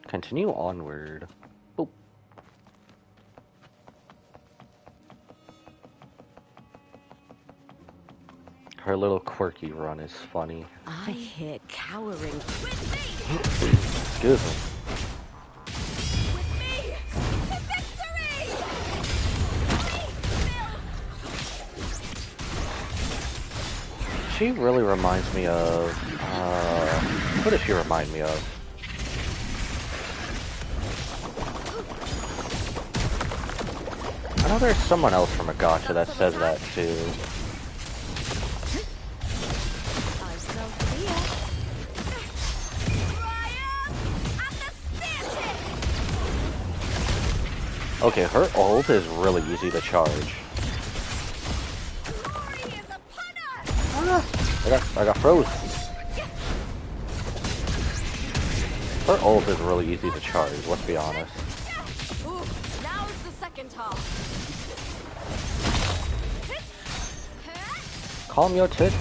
Continue onward. Boop. Her little quirky run is funny. I hear cowering. Excuse me. With me! To victory! She really reminds me of... what does she remind me of? I know there's someone else from a gacha that says that too. I smell fear. Okay, her ult is really easy to charge. I got froze. Her ult is really easy to charge, let's be honest. Ooh, now's the second half. Calm your tits.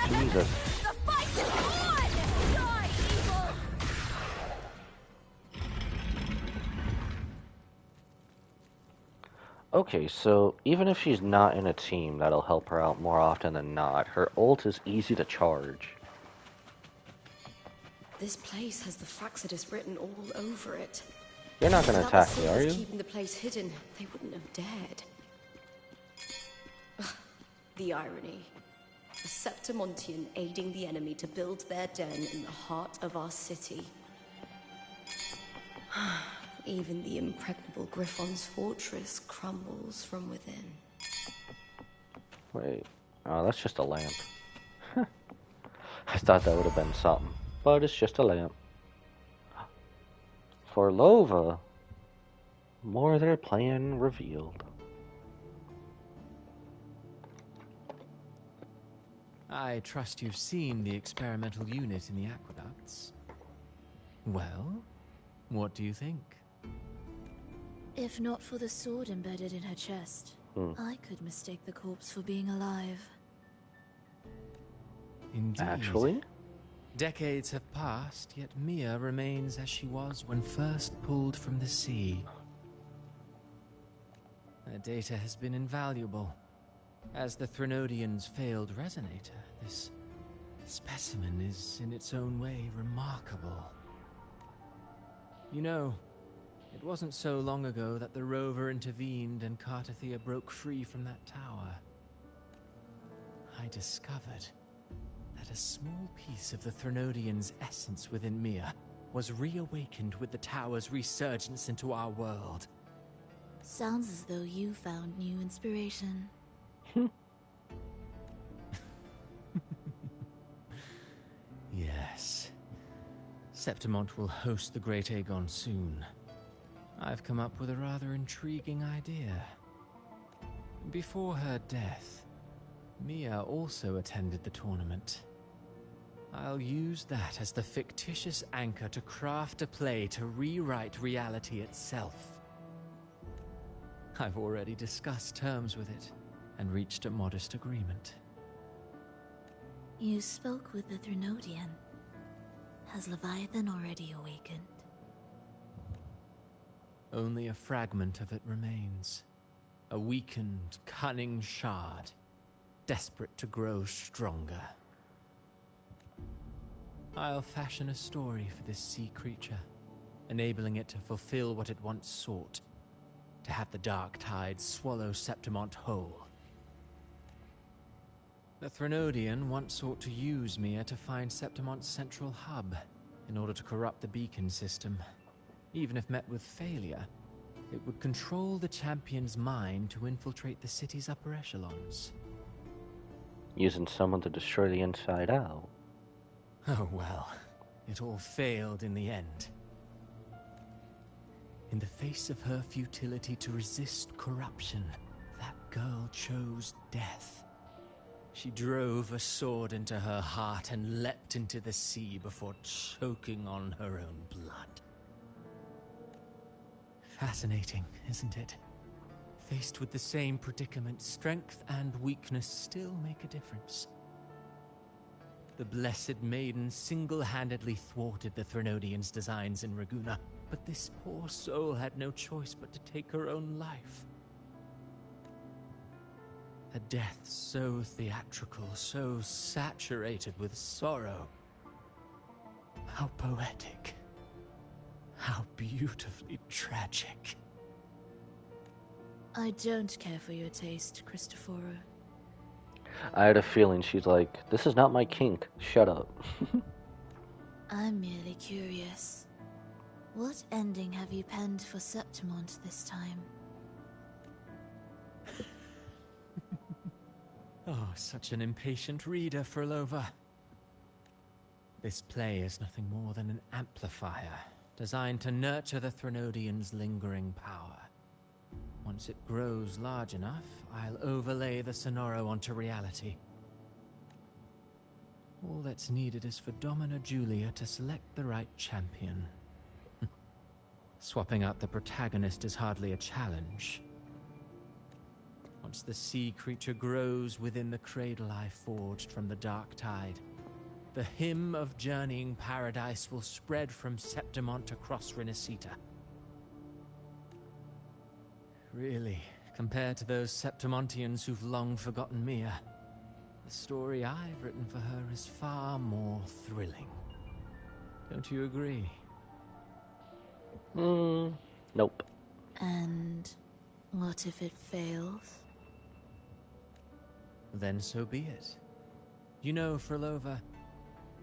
Jesus. The fight is on! Die, evil! Okay, so even if she's not in a team, that'll help her out more often than not. Her ult is easy to charge. This place has the Fraxidus written all over it. You're not gonna Without attack the me, are Silvers you? keeping the place hidden, they wouldn't have dared. Ugh, the irony. A Septimontian aiding the enemy to build their den in the heart of our city. Even the impregnable Griffon's fortress crumbles from within. Wait. Oh, that's just a lamp. I thought that would have been something. But it's just a lamp. For Lova, more of their plan revealed. I trust you've seen the experimental unit in the aqueducts. Well, what do you think? If not for the sword embedded in her chest, I could mistake the corpse for being alive. Indeed. Actually? Decades have passed, yet Mia remains as she was when first pulled from the sea. Her data has been invaluable. As the Threnodian's failed resonator, this specimen is in its own way remarkable. You know, it wasn't so long ago that the rover intervened and Cartathea broke free from that tower. I discovered that a small piece of the Threnodian's essence within Mia was reawakened with the tower's resurgence into our world. Sounds as though you found new inspiration. Yes. Septimont will host the Great Aegon soon. I've come up with a rather intriguing idea. Before her death, Mia also attended the tournament. I'll use that as the fictitious anchor to craft a play to rewrite reality itself. I've already discussed terms with it and reached a modest agreement. You spoke with the Threnodian. Has Leviathan already awakened? Only a fragment of it remains. A weakened, cunning shard, desperate to grow stronger. I'll fashion a story for this sea creature, enabling it to fulfill what it once sought, to have the dark tide swallow Septimont whole. The Threnodian once sought to use Mia to find Septimont's central hub in order to corrupt the beacon system. Even if met with failure, it would control the champion's mind to infiltrate the city's upper echelons. Using someone to destroy the inside out. Oh well, it all failed in the end. In the face of her futility to resist corruption, that girl chose death. She drove a sword into her heart and leapt into the sea before choking on her own blood. Fascinating, isn't it? Faced with the same predicament, strength and weakness still make a difference. The Blessed Maiden single-handedly thwarted the Threnodians' designs in Raguna, but this poor soul had no choice but to take her own life. A death so theatrical, so saturated with sorrow. How poetic. How beautifully tragic. I don't care for your taste, Cristoforo. I had a feeling she's like, this is not my kink. Shut up. I'm merely curious. What ending have you penned for Septimont this time? Oh, such an impatient reader, Frolova. This play is nothing more than an amplifier, designed to nurture the Threnodians' lingering power. Once it grows large enough, I'll overlay the Sonoro onto reality. All that's needed is for Domina Julia to select the right champion. Swapping out the protagonist is hardly a challenge. Once the sea creature grows within the cradle I forged from the dark tide, the hymn of journeying paradise will spread from Septimont across Renacita. Really, compared to those Septimontians who've long forgotten Mia, the story I've written for her is far more thrilling. Don't you agree? Nope. And what if it fails? Then so be it. You know, Frolova,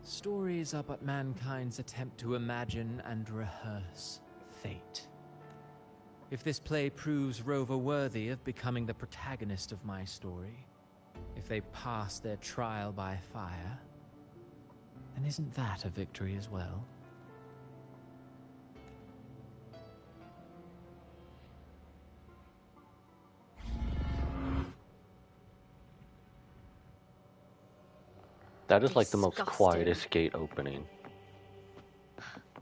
stories are but mankind's attempt to imagine and rehearse fate. If this play proves Rover worthy of becoming the protagonist of my story, if they pass their trial by fire, then isn't that a victory as well? That is like the most Disgusting. quietest gate opening.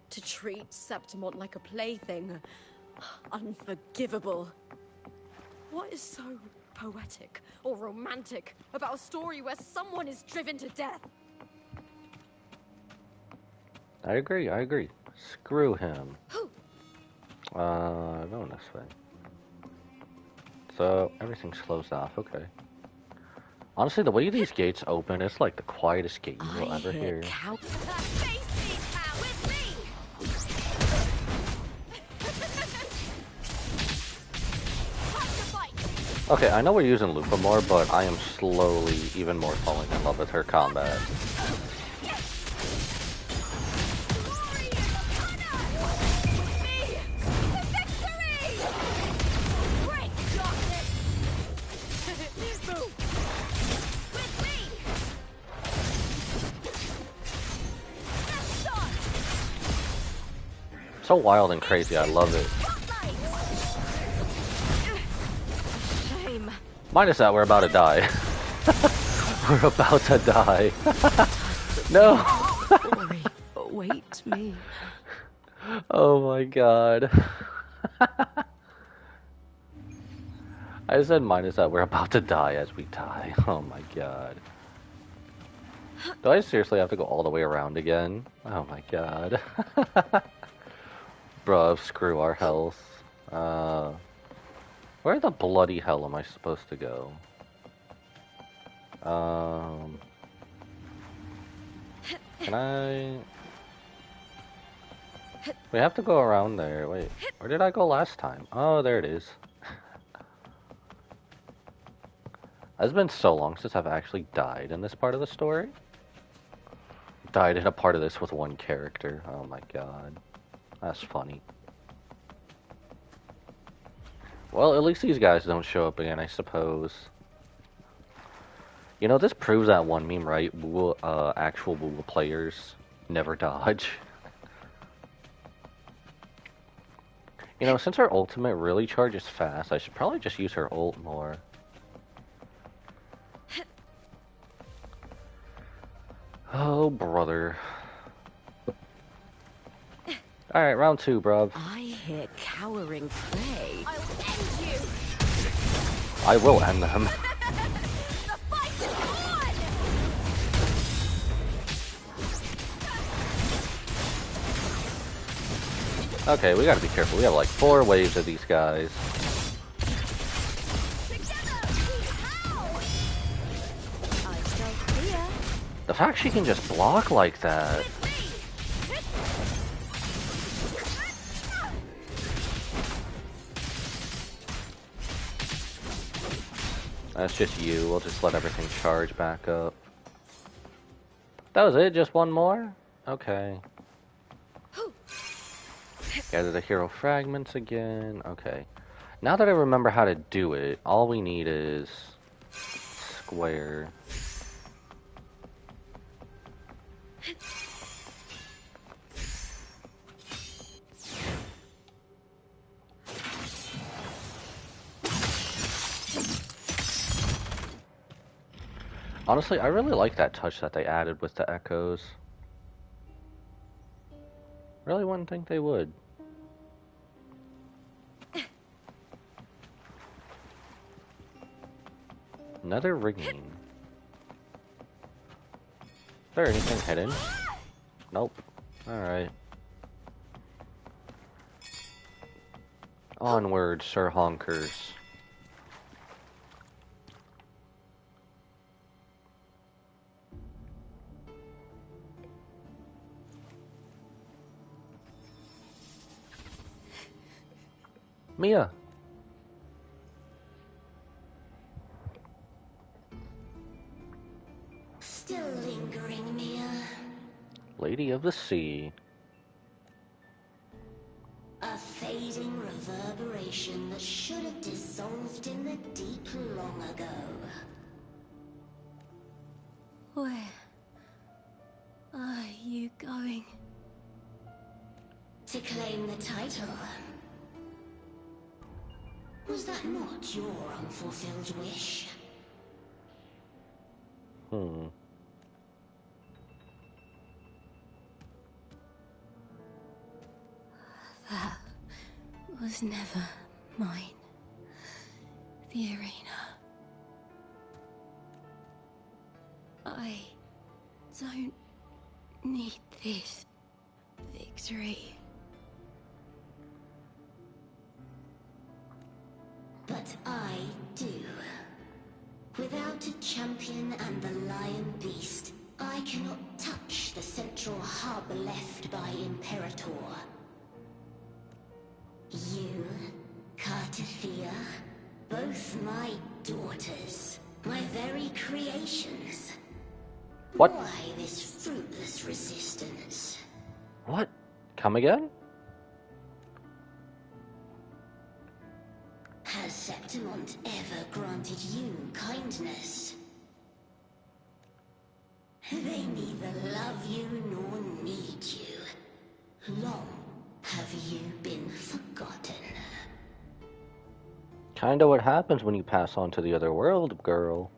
To treat Septimont like a plaything. Unforgivable. What is so poetic or romantic about a story where someone is driven to death? I agree. Screw him. Going this way. So, everything's closed off, okay. Honestly, the way these gates open, it's like the quietest gate you will ever hear. Okay, I know we're using Lupa more, but I am slowly even more falling in love with her combat. So wild and crazy, I love it. Minus that, we're about to die. We're about to die. No! Wait me. Oh my god. I said minus that, we're about to die as we die. Oh my god. Do I seriously have to go all the way around again? Oh my god. Bruh, screw our health. Where the bloody hell am I supposed to go? Can I... We have to go around there. Wait, where did I go last time? Oh, there it is. It's been so long since I've actually died in this part of the story. Died in a part of this with one character. Oh my god. That's funny. Well, at least these guys don't show up again, I suppose. You know, this proves that one meme, right? Wuwa, actual Wuwa players never dodge. You know, since her ultimate really charges fast, I should probably just use her ult more. Oh, brother. Alright, round 2, bruv. I hear cowering prey. I'll end you! I will end them. The fight is on! Okay, we gotta be careful. We have like 4 waves of these guys. The fact she can just block like that. That's just you. We'll just let everything charge back up. That was it? Just one more? Okay. Gather the hero fragments again. Okay. Now that I remember how to do it, all we need is square. Honestly, I really like that touch that they added with the echoes. Really wouldn't think they would. Another ringing. Is there anything hidden? Nope. Alright. Onward, Sir Honkers. Mia! Still lingering, Mia. Lady of the Sea. A fading reverberation that should have dissolved in the deep long ago. Where are you going? To claim the title. Was that not your unfulfilled wish? That was never mine. The arena. I don't need this victory. But I do. Without a champion and the lion beast, I cannot touch the central hub left by Imperator. You, Cartathea, both my daughters, my very creations. What? Why this fruitless resistance? What? Come again? Has Septimont ever granted you kindness? They neither love you nor need you. Long have you been forgotten? Kinda what happens when you pass on to the other world, girl.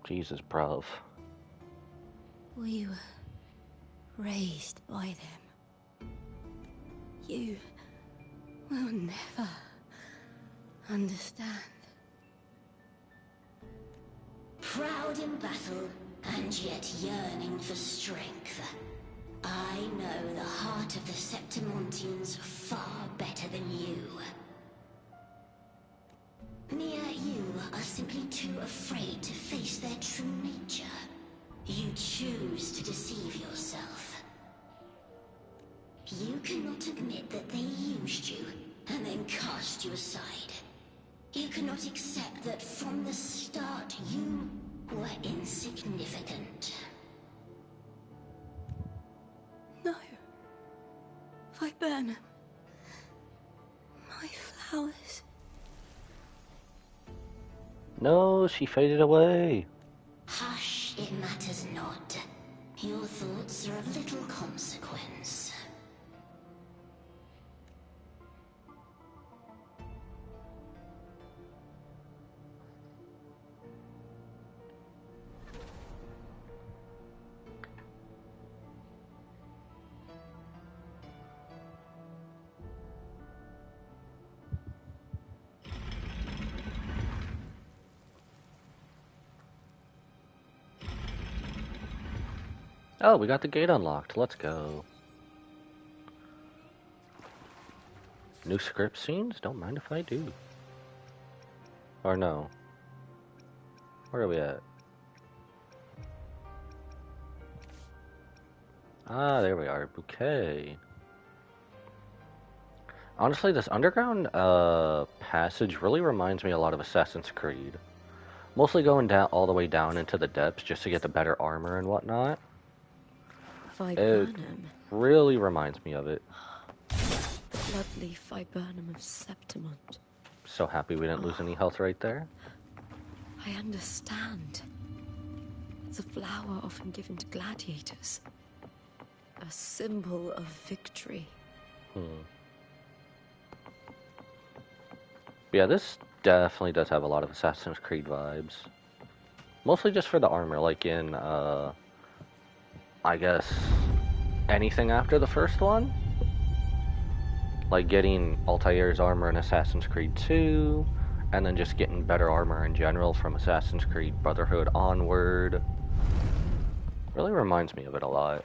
Jesus, bruv. We were raised by them. You will never understand. Proud in battle, and yet yearning for strength. I know the heart of the Septimontians far better than you. Mia, you are simply too afraid to face their true nature. You choose to deceive yourself. You cannot admit that they used you, and then cast you aside. You cannot accept that from the start you were insignificant. No. Viburnum. My flowers. No, she faded away. Hush, it matters not. Your thoughts are of little consequence. Oh, we got the gate unlocked. Let's go. New script scenes? Don't mind if I do. Or no. Where are we at? Ah, there we are. Bouquet. Honestly, this underground passage really reminds me a lot of Assassin's Creed. Mostly going down all the way down into the depths just to get the better armor and whatnot. It Viburnum. really reminds me of it. The bloodleaf viburnum of Septimont. So happy we didn't lose any health right there. I understand. It's a flower often given to gladiators. A symbol of victory. Yeah, this definitely does have a lot of Assassin's Creed vibes. Mostly just for the armor, like in, I guess, anything after the first one? Like getting Altair's armor in Assassin's Creed 2, and then just getting better armor in general from Assassin's Creed Brotherhood onward. Really reminds me of it a lot.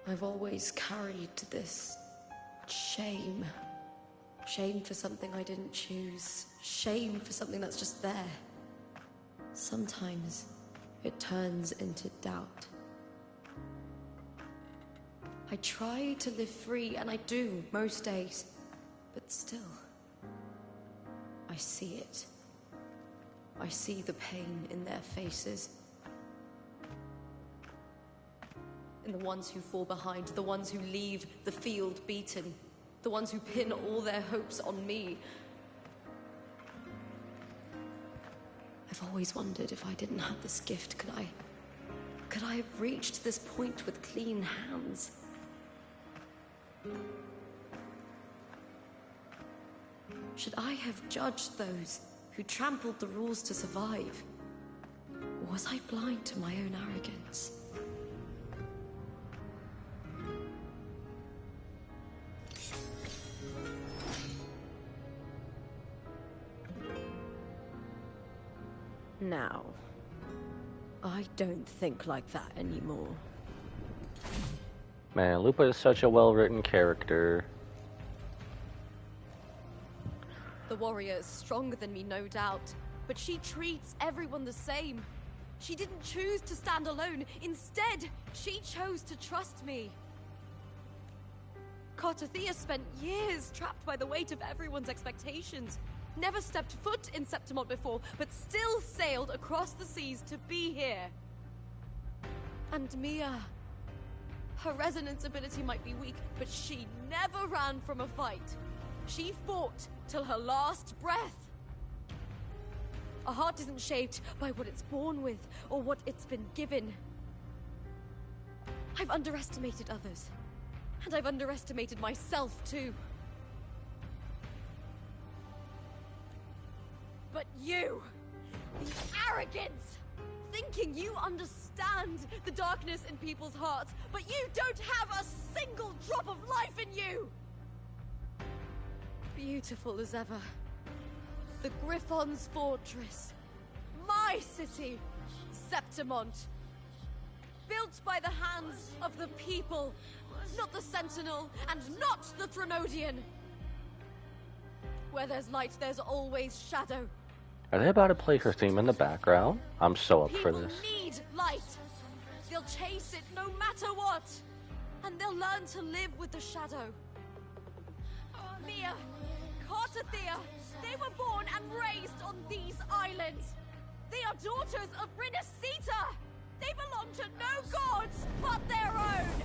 I've always carried this shame. Shame for something I didn't choose. Shame for something that's just there. Sometimes it turns into doubt. I try to live free, and I do most days. But still, I see it. I see the pain in their faces. In the ones who fall behind, the ones who leave the field beaten, the ones who pin all their hopes on me. I've always wondered if I didn't have this gift, could I have reached this point with clean hands? Should I have judged those who trampled the rules to survive? Or was I blind to my own arrogance? Now, I don't think like that anymore. Man, Lupa is such a well-written character. The warrior is stronger than me, no doubt, but she treats everyone the same. She didn't choose to stand alone. Instead, she chose to trust me. Cartothea spent years trapped by the weight of everyone's expectations. Never stepped foot in Septimont before, but still sailed across the seas to be here. And Mia, her resonance ability might be weak, but she never ran from a fight. She fought till her last breath. A heart isn't shaped by what it's born with, or what it's been given. I've underestimated others, and I've underestimated myself too. But you, the arrogance, thinking you understand the darkness in people's hearts, but you don't have a single drop of life in you! Beautiful as ever. The Griffon's fortress. My city, Septimont. Built by the hands of the people, not the Sentinel, and not the Threnodian. Where there's light, there's always shadow. Are they about to play her theme in the background? I'm so up for this. People need light. They'll chase it no matter what. And they'll learn to live with the shadow. Mia, Cartothea, they were born and raised on these islands. They are daughters of Rinascita. They belong to no gods but their own.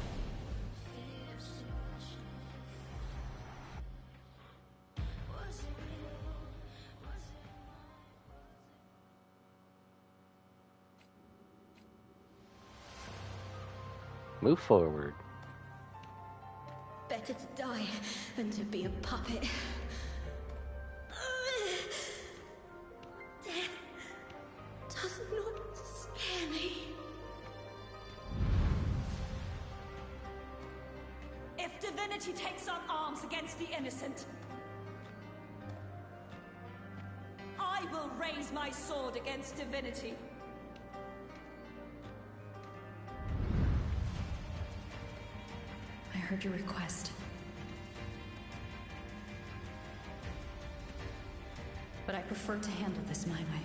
Move forward. Better to die than to be a puppet. Death does not scare me. If divinity takes up arms against the innocent, I will raise my sword against divinity. I heard your request. But I prefer to handle this my way.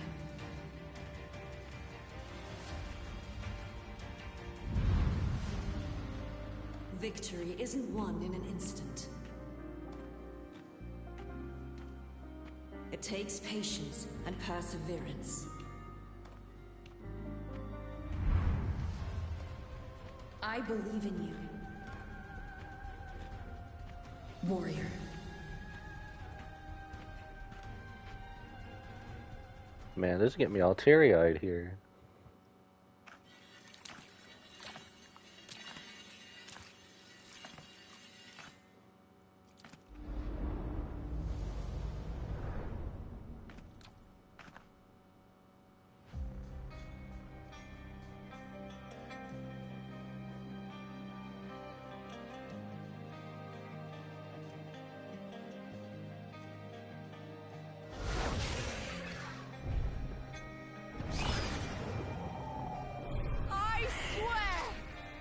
Victory isn't won in an instant. It takes patience and perseverance. I believe in you, warrior. Man, this is getting me all teary-eyed here.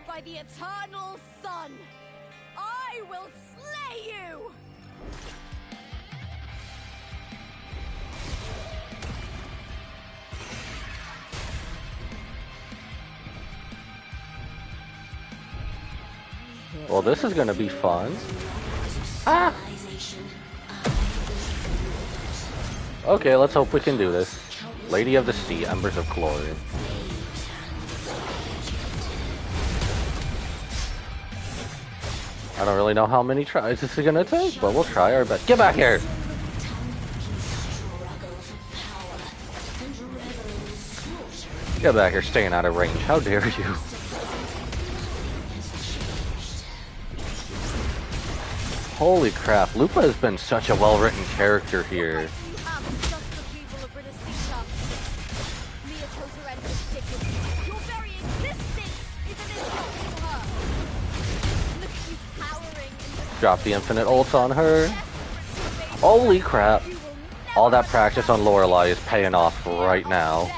By the eternal sun, I will slay you! Well, this is gonna be fun. Ah! Okay, let's hope we can do this. Lady of the Sea, Embers of Glory. I don't really know how many tries this is gonna take, but we'll try our best. Get back here! Get back here, staying out of range. How dare you? Holy crap, Lupa has been such a well-written character here. Drop the infinite ult on her. Holy crap. All that practice on Lorelei is paying off right now.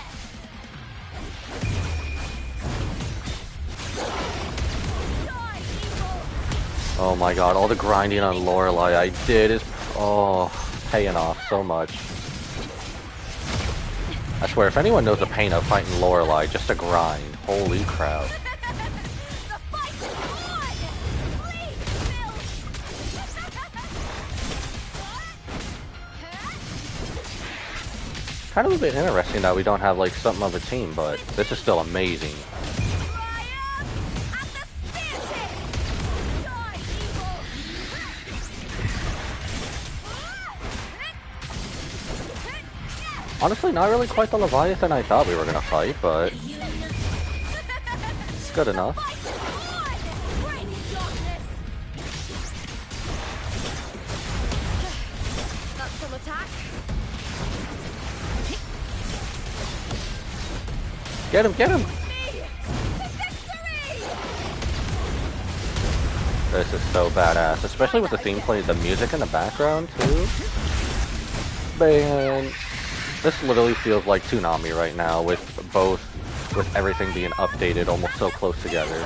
Oh my god, all the grinding on Lorelei I did is paying off so much. I swear, if anyone knows the pain of fighting Lorelei, just to grind. Holy crap. Kind of a bit interesting that we don't have like something of a team, but this is still amazing. Honestly, not really quite the Leviathan I thought we were gonna fight, but it's good enough. Get him, get him! This is so badass, especially with the theme play, the music in the background too. Man, this literally feels like Toonami right now, with everything being updated almost so close together.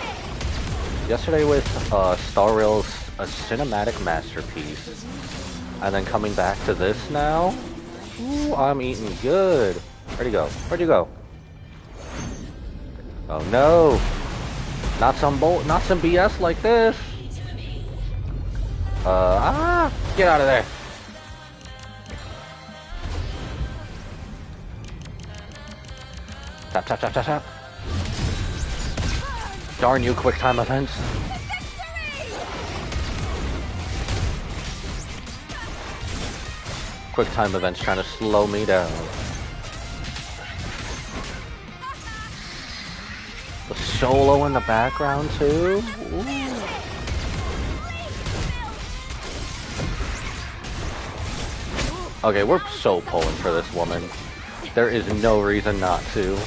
Yesterday with Star Rail's a cinematic masterpiece, and then coming back to this now. Ooh, I'm eating good. Where'd he go? Where'd you go? Oh no! Not some BS like this. Get out of there. Tap, tap, tap, tap, tap. Darn you, quick time events. Quick time events trying to slow me down. The solo in the background too. Ooh. Okay, we're so pulling for this woman. There is no reason not to.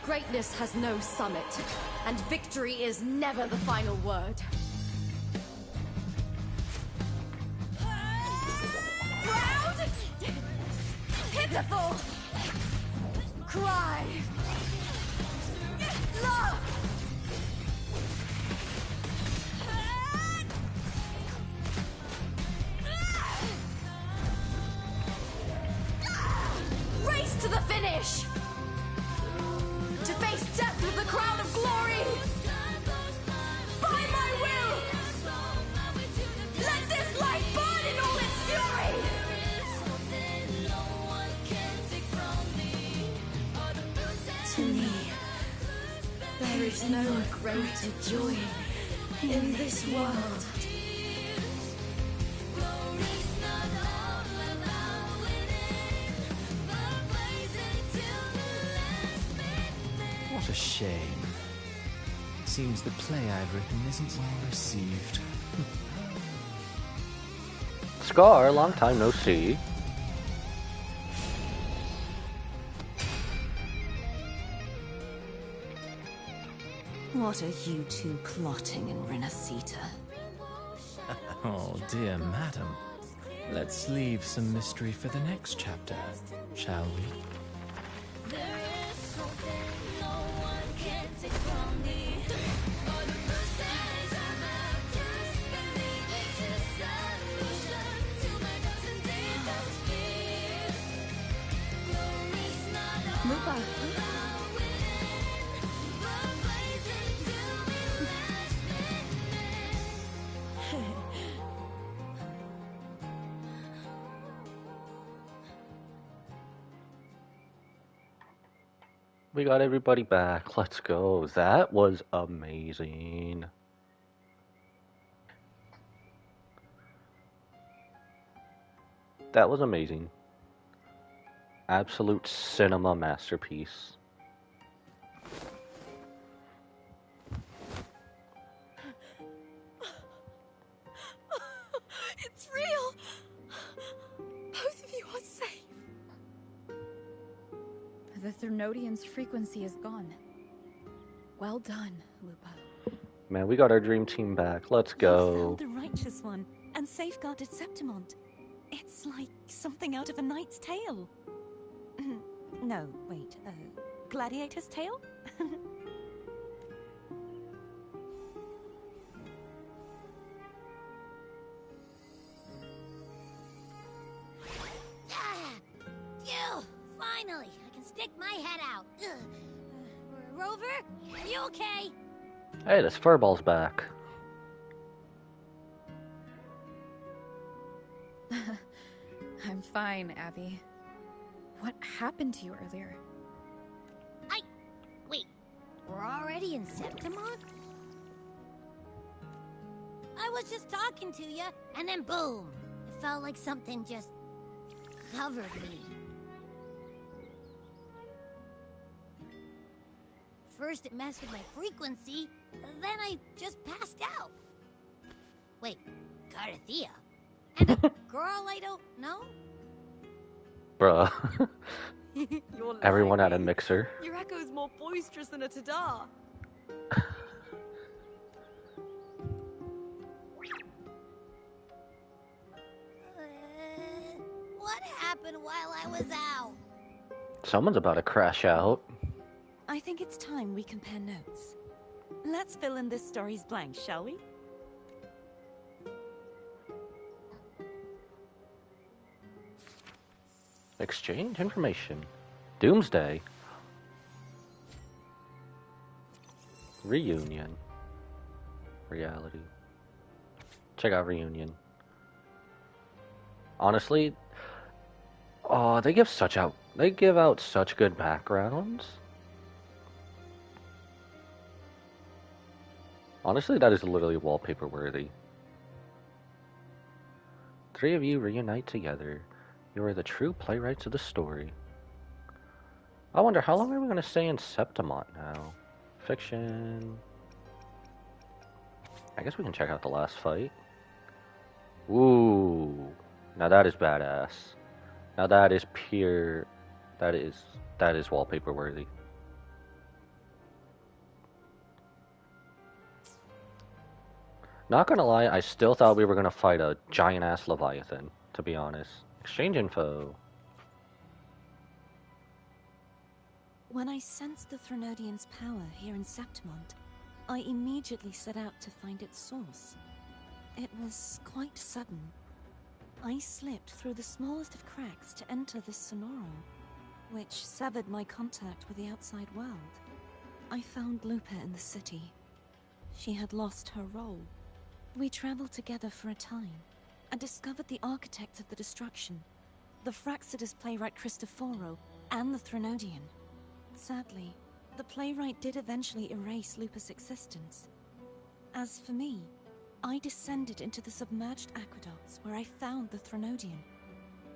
Greatness has no summit, and victory is never the final word. Proud! Pitiful! Cry! Love! Race to the finish! To face death with the crown of glory! By my will! Let this light burn in all its fury! To me, There is no greater joy in this world. What a shame. Seems the play I've written isn't well received. Scar, long time no see. what are you two plotting in Renacita? Oh, dear madam. Let's leave some mystery for the next chapter, shall we? Lupa. We got everybody back. Let's go. That was amazing. That was amazing. Absolute cinema masterpiece. It's real! Both of you are safe. The Threnodian's frequency is gone. Well done, Lupa. Man, we got our dream team back. Let's You go. found the righteous one and safeguarded Septimont. It's like something out of a knight's tale. No, wait, gladiator's tale? Phew! Finally, I can stick my head out. Rover, are you okay? Hey, this furball's back. I'm fine, Abby. What happened to you earlier? Wait, we're already in Septimont? I was just talking to you, and then boom! It felt like something just covered me. First it messed with my frequency, then I just passed out. Wait, Carthea? And a girl I don't know? Bruh. You're Everyone lying. had a mixer. Your echo's more boisterous than a Tadar. What happened while I was out? Someone's about to crash out. I think it's time we compare notes. Let's fill in this story's blanks, shall we? Exchange information. Doomsday. Reunion. Reality. Check out Reunion. Honestly, oh, they give out such good backgrounds. Honestly, that is literally wallpaper worthy. Three of you reunite together. You are the true playwrights of the story. I wonder, how long are we going to stay in Septimont now? Fiction. I guess we can check out the last fight. Ooh. Now that is badass. Now that is pure... That is wallpaper worthy. Not gonna lie, I still thought we were gonna fight a giant-ass Leviathan, to be honest. Exchange info. When I sensed the Threnodian's power here in Septimont, I immediately set out to find its source. It was quite sudden. I slipped through the smallest of cracks to enter this Sonoro, which severed my contact with the outside world. I found Lupa in the city. She had lost her role. We traveled together for a time, and discovered the architects of the destruction, the Fraxidus playwright Cristoforo, and the Threnodian. Sadly, the playwright did eventually erase Lupa's existence. As for me, I descended into the submerged aqueducts where I found the Threnodian.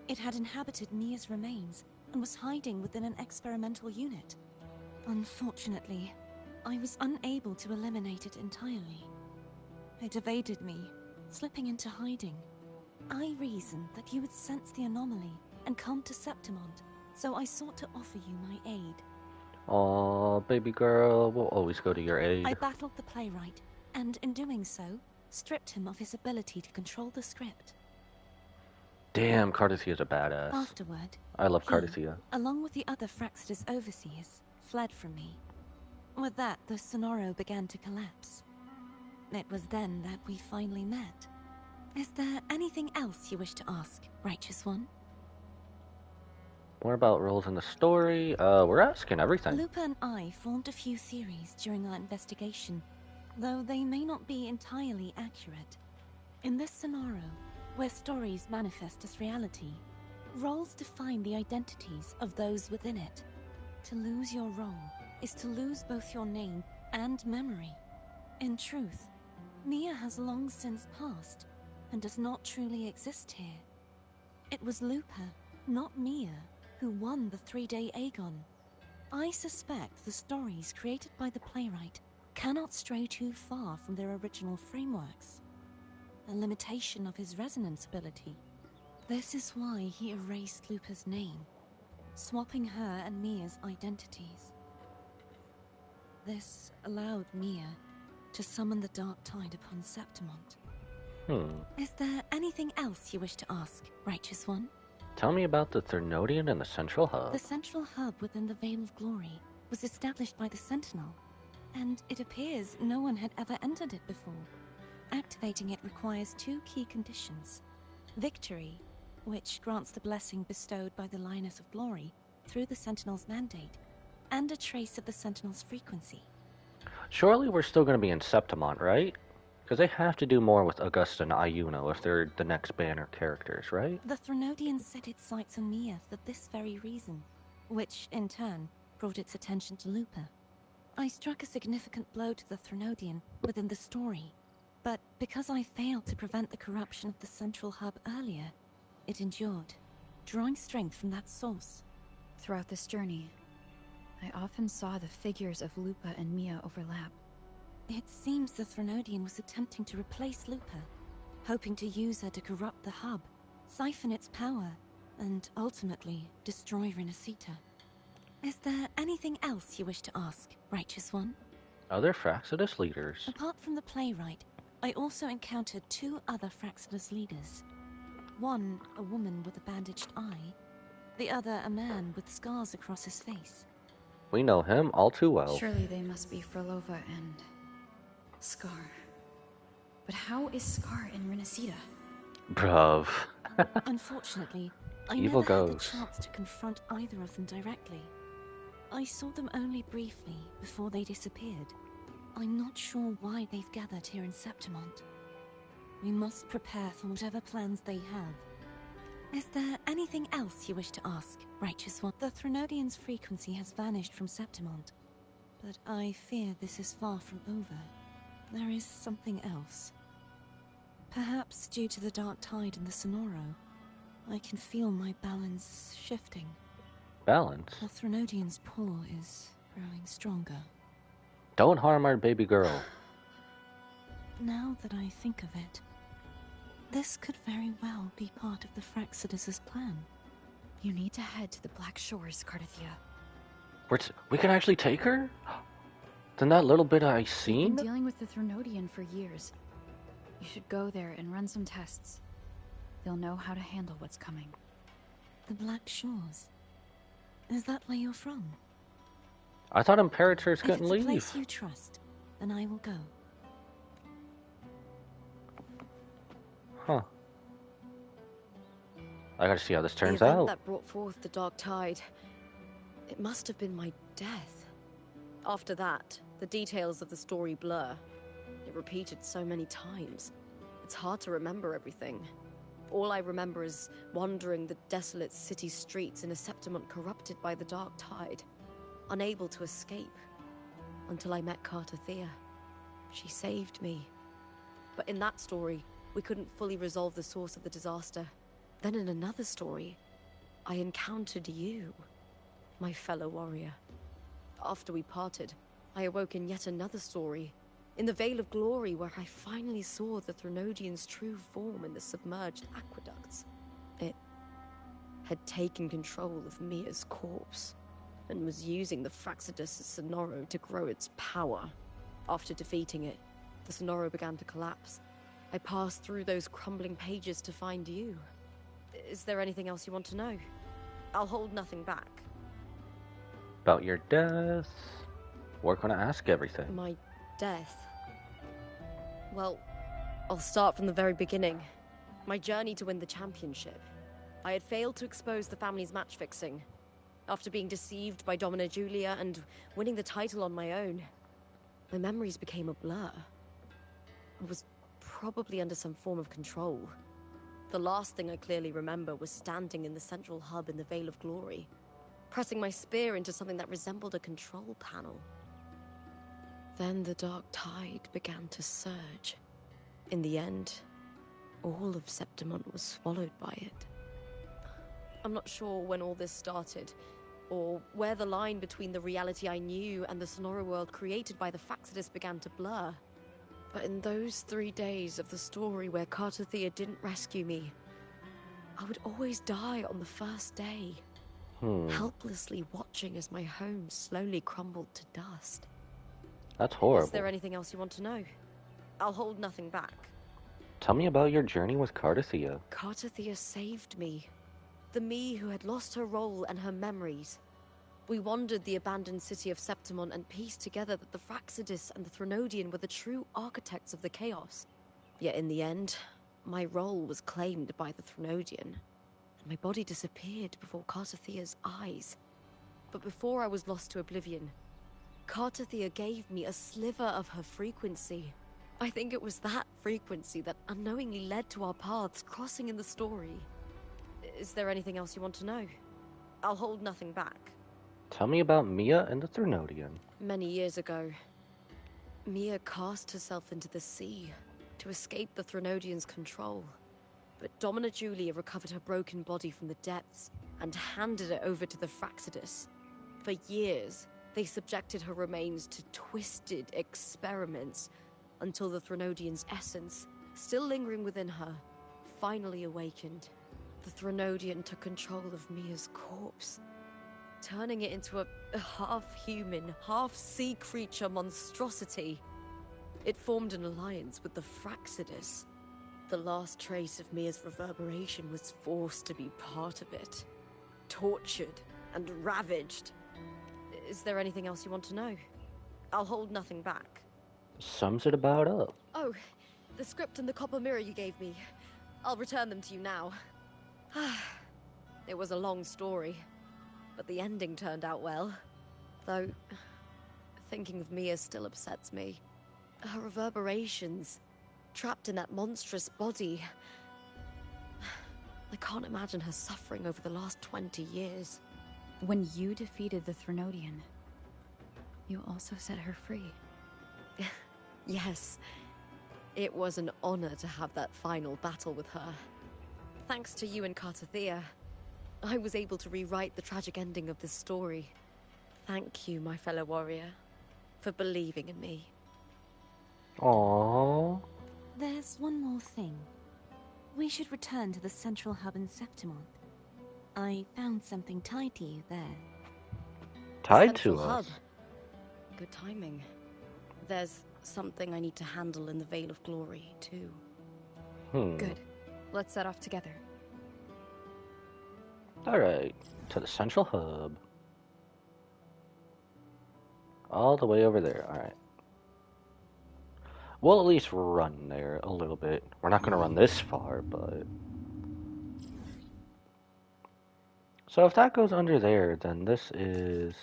It had inhabited Mia's remains and was hiding within an experimental unit. Unfortunately, I was unable to eliminate it entirely. It evaded me, slipping into hiding. I reasoned that you would sense the anomaly and come to Septimont, so I sought to offer you my aid. Aw, baby girl, we'll always go to your aid. I battled the playwright, and in doing so, stripped him of his ability to control the script. Damn, Cardassia's a badass. Afterward, I love he, Cardassia. along with the other Fraxidus overseers, fled from me. With that, the Sonoro began to collapse. It was then that we finally met. Is there anything else you wish to ask, Righteous One? More about roles in the story. We're asking everything. Lupa and I formed a few theories during our investigation, though they may not be entirely accurate. In this Sonoro, where stories manifest as reality, roles define the identities of those within it. To lose your role is to lose both your name and memory. In truth, Mia has long since passed, and does not truly exist here. It was Lupa, not Mia, who won the 3-day Aegon. I suspect the stories created by the playwright cannot stray too far from their original frameworks. A limitation of his resonance ability. This is why he erased Lupa's name, swapping her and Mia's identities. This allowed Mia to summon the Dark Tide upon Septimont. Is there anything else you wish to ask, Righteous One? Tell me about the Threnodian and the Central Hub. The Central Hub within the Veil of Glory was established by the Sentinel, and it appears no one had ever entered it before. Activating it requires 2 key conditions. Victory, which grants the blessing bestowed by the Lioness of Glory through the Sentinel's mandate, and a trace of the Sentinel's frequency. Surely we're still going to be in Septimont, right? Because they have to do more with Augusta and Ayuno if they're the next banner characters, right? The Threnodian set its sights on Mia for this very reason, which, in turn, brought its attention to Lupa. I struck a significant blow to the Threnodian within the story, but because I failed to prevent the corruption of the Central Hub earlier, it endured, drawing strength from that source. Throughout this journey, I often saw the figures of Lupa and Mia overlap. It seems the Threnodian was attempting to replace Lupa, hoping to use her to corrupt the hub, siphon its power, and ultimately destroy Renacita. Is there anything else you wish to ask, Righteous One? Other Fraxidus leaders. Apart from the playwright, I also encountered 2 other Fraxidus leaders. One, a woman with a bandaged eye, the other a man with scars across his face. We know him all too well. Surely they must be Frolova and Scar. But how is Scar in Renacita? Bruv. Unfortunately, I Evil never had the ghosts. chance to confront either of them directly. I saw them only briefly before they disappeared. I'm not sure why they've gathered here in Septimont. We must prepare for whatever plans they have. Is there anything else you wish to ask, Righteous One? The Threnodian's frequency has vanished from Septimont, but I fear this is far from over. There is something else. Perhaps due to the Dark Tide in the Sonoro, I can feel my balance shifting. Balance? The Threnodian's pull is growing stronger. Don't harm our baby girl. Now that I think of it, this could very well be part of the Fraxidus' plan. You need to head to the Black Shores, Cardathia. We can actually take her? Then that little bit I I've seen? been dealing with the Threnodian for years. You should go there and run some tests. They'll know how to handle what's coming. The Black Shores. Is that where you're from? I thought Imperators If couldn't it's a leave. place you trust, then I will go. Huh. I gotta see how this The turns event out. that brought forth the Dark Tide. It must have been my death. After that, the details of the story blur. It repeated so many times. It's hard to remember everything. All I remember is wandering the desolate city streets in a Septimont corrupted by the Dark Tide, unable to escape, until I met Cartathea. She saved me. But in that story, we couldn't fully resolve the source of the disaster. Then in another story, I encountered you, my fellow warrior. After we parted, I awoke in yet another story, in the Vale of Glory, where I finally saw the Threnodian's true form in the submerged aqueducts. It had taken control of Mia's corpse, and was using the Fraxidus' Sonoro to grow its power. After defeating it, the Sonoro began to collapse. I passed through those crumbling pages to find you. Is there anything else you want to know? I'll hold nothing back. About your death. We're gonna ask everything. My death. Well, I'll start from the very beginning. My journey to win the championship. I had failed to expose the family's match fixing. After being deceived by Domina Julia and winning the title on my own, my memories became a blur. I was probably under some form of control. The last thing I clearly remember was standing in the central hub in the Vale of Glory, pressing my spear into something that resembled a control panel. Then the Dark Tide began to surge. In the end, all of Septimont was swallowed by it. I'm not sure when all this started, or where the line between the reality I knew and the Sonora world created by the Fraxidus began to blur. But in those 3 days of the story where Cartathea didn't rescue me, I would always die on the first day, helplessly watching as my home slowly crumbled to dust. That's horrible. Is there anything else you want to know? I'll hold nothing back. Tell me about your journey with Cartathea. Cartathea saved me. The me who had lost her role and her memories. We wandered the abandoned city of Septimont and pieced together that the Fraxidus and the Threnodian were the true architects of the chaos. Yet in the end, my role was claimed by the Threnodian, and my body disappeared before Cartathea's eyes. But before I was lost to oblivion, Cartathea gave me a sliver of her frequency. I think it was that frequency that unknowingly led to our paths crossing in the story. Is there anything else you want to know? I'll hold nothing back. Tell me about Mia and the Threnodian. Many years ago, Mia cast herself into the sea to escape the Threnodian's control. But Domina Julia recovered her broken body from the depths and handed it over to the Fraxidus. For years, they subjected her remains to twisted experiments until the Threnodian's essence, still lingering within her, finally awakened. The Threnodian took control of Mia's corpse, turning it into a half-human, half-sea creature monstrosity. It formed an alliance with the Fraxidus. The last trace of Mia's reverberation was forced to be part of it. Tortured and ravaged. Is there anything else you want to know? I'll hold nothing back. Sums it about up. Oh, the script and the copper mirror you gave me. I'll return them to you now. It was a long story, but the ending turned out well. Though, thinking of Mia still upsets me. Her reverberations, trapped in that monstrous body. I can't imagine her suffering over the last 20 years. When you defeated the Threnodian, you also set her free. Yes, it was an honor to have that final battle with her. Thanks to you and Cartathea, I was able to rewrite the tragic ending of this story. Thank you, my fellow warrior, for believing in me. Aww. There's one more thing. We should return to the central hub in Septimont. I found something tied to you there. Tied Central to hub. us. Good timing. There's something I need to handle in the Vale of Glory, too. Good. Let's set off together. Alright, to the central hub. All the way over there, alright. We'll at least run there a little bit. We're not going to run this far, but... So if that goes under there, then this is...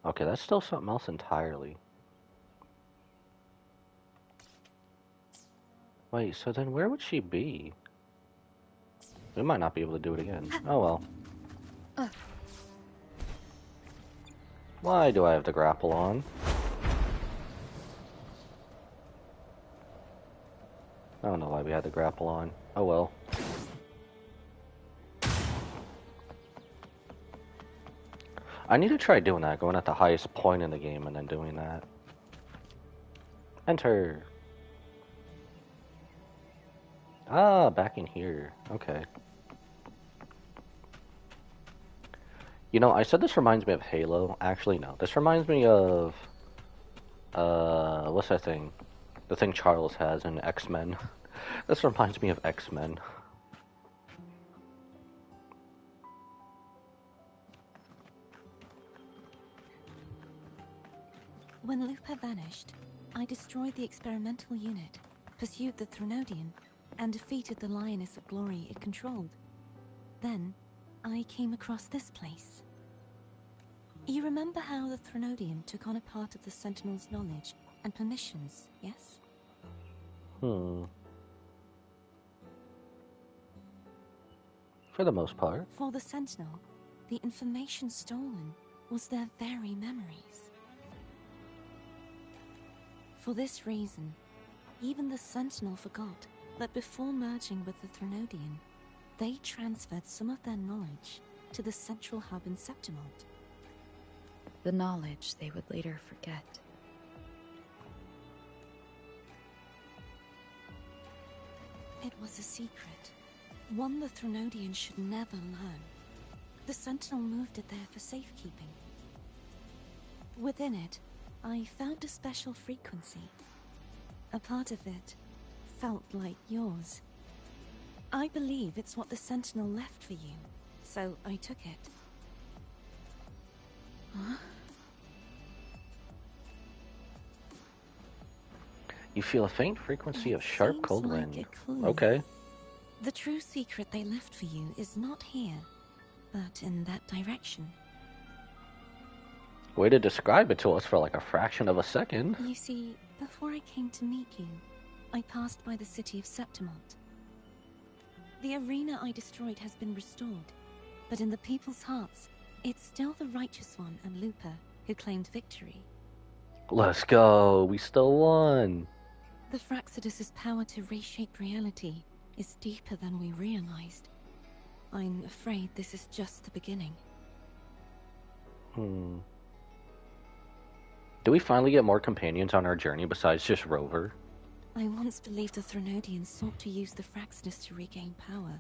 Okay, that's still something else entirely. Wait, so then where would she be? We might not be able to do it again. Oh well. Why do I have the grapple on? I don't know why we had the grapple on. Oh well. I need to try doing that, going at the highest point in the game and then doing that. Enter. Ah, back in here. Okay. You know, I said this reminds me of Halo. Actually, no. This reminds me of... what's that thing? The thing Charles has in X-Men. This reminds me of X-Men. When Lupa vanished, I destroyed the experimental unit, pursued the Threnodian, and defeated the Lioness of Glory it controlled. Then, I came across this place. You remember how the Threnodian took on a part of the Sentinel's knowledge and permissions, yes? For the most part. For the Sentinel, the information stolen was their very memories. For this reason, even the Sentinel forgot that before merging with the Threnodian, they transferred some of their knowledge to the central hub in Septimont. The knowledge they would later forget. It was a secret, one the Threnodian should never learn. The Sentinel moved it there for safekeeping. Within it, I found a special frequency. A part of it felt like yours. I believe it's what the Sentinel left for you, so I took it. Huh? You feel a faint frequency of sharp Seems cold like wind. a clue. Okay. The true secret they left for you is not here, but in that direction. Way to describe it to us for like a fraction of a second. You see, before I came to meet you, I passed by the city of Septimont. The arena I destroyed has been restored, but in the people's hearts, it's still the Righteous One and Lupa who claimed victory. Let's go. We still won. The Fraxidus's power to reshape reality is deeper than we realized. I'm afraid this is just the beginning. Do we finally get more companions on our journey besides just Rover? I once believed the Threnodians sought to use the Fraxidus to regain power,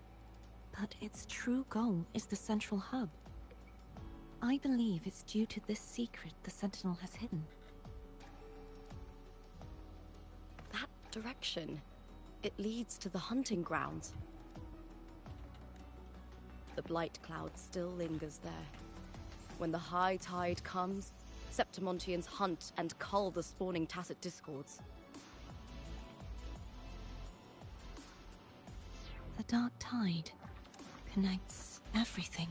but its true goal is the central hub. I believe it's due to this secret the Sentinel has hidden. That direction. It leads to the hunting grounds. The blight cloud still lingers there. When the high tide comes, Septimontians hunt and cull the spawning Tacit Discords. The dark tide connects everything.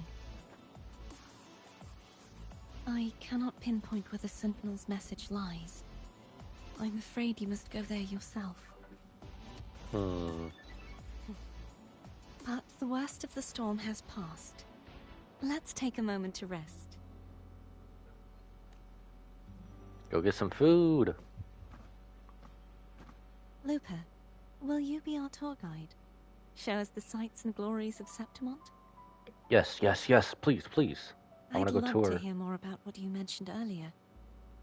I cannot pinpoint where the Sentinel's message lies. I'm afraid you must go there yourself. But the worst of the storm has passed. Let's take a moment to rest. Go get some food. Lupa, will you be our tour guide? Show us the sights and glories of Septimont? Yes, yes, yes. Please, please. I want to go I'd tour. love to hear more about what you mentioned earlier.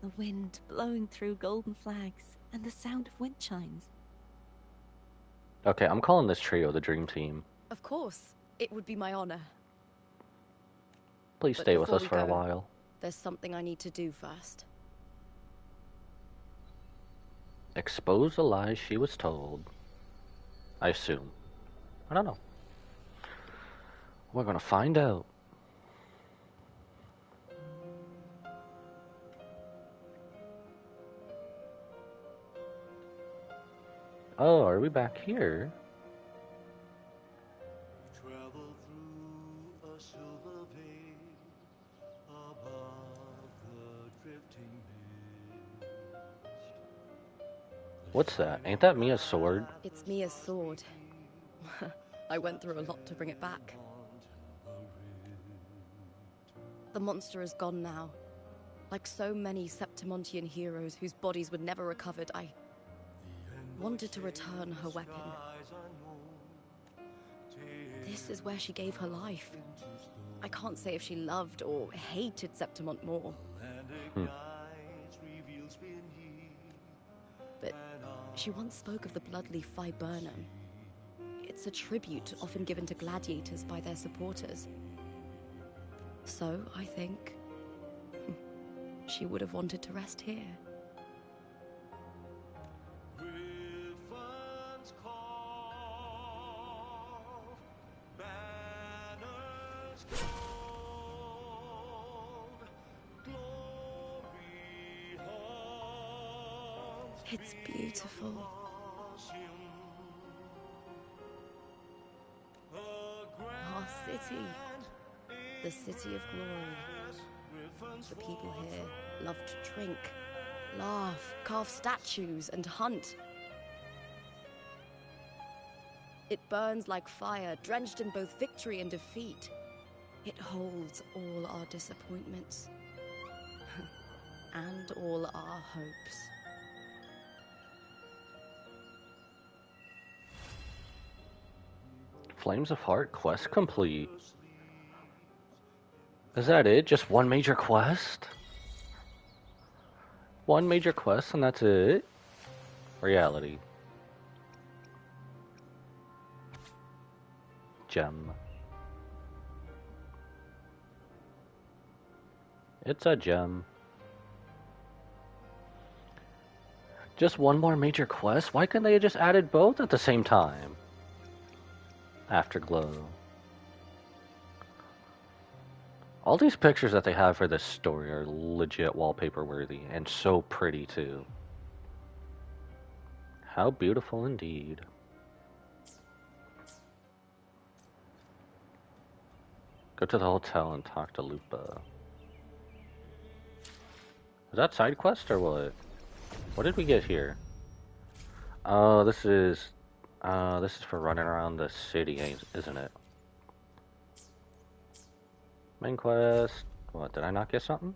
The wind blowing through golden flags and the sound of wind chimes. Okay, I'm calling this trio the Dream Team. Of course, it would be my honor. Please But stay with before us we for a go, while. There's something I need to do first. Expose the lies she was told. I assume. I don't know. We're gonna find out. Oh, are we back here? Travel through a silver veil above the drifting mist. What's that? Ain't that Mia's sword? It's Mia's sword. I went through a lot to bring it back. The monster is gone now. Like so many Septimontian heroes whose bodies were never recovered, I wanted to return her weapon. This is where she gave her life. I can't say if she loved or hated Septimont more. But she once spoke of the bloodleaf viburnum. It's a tribute often given to gladiators by their supporters. So, I think she would have wanted to rest here. Griffins call, banners gold, glory haunts. It's beautiful. Our city. The city of glory. The people here love to drink, laugh, carve statues, and hunt. It burns like fire, drenched in both victory and defeat. It holds all our disappointments and all our hopes. Flames of Heart quest complete. Is that it? Just one major quest? One major quest and that's it? Reality. Gem. It's a gem. Just one more major quest? Why couldn't they have just added both at the same time? Afterglow. All these pictures that they have for this story are legit wallpaper worthy and so pretty too. How beautiful indeed. Go to the hotel and talk to Lupa. Is that side quest or what? What did we get here? Oh, this is for running around the city, isn't it? Main quest. What, did I not get something?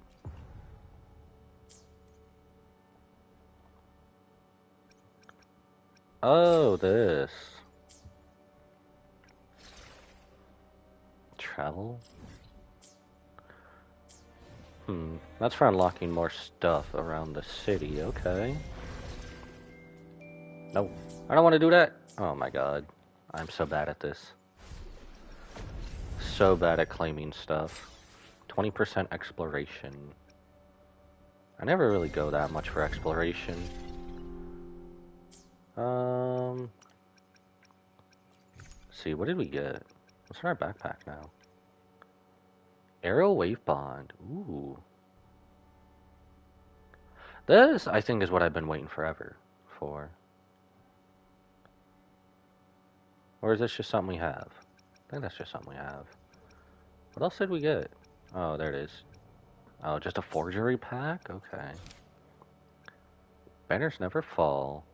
Oh, this. Travel? That's for unlocking more stuff around the city, okay. No, I don't want to do that. Oh my god. I'm so bad at this. So bad at claiming stuff. 20% exploration. I never really go that much for exploration. Let's see, what did we get? What's in our backpack now? Arrow Wave Bond. Ooh. This, I think, is what I've been waiting forever for. Or is this just something we have? I think that's just something we have. What else did we get? Oh, there it is. Oh, just a forgery pack? Okay. Banners never fall.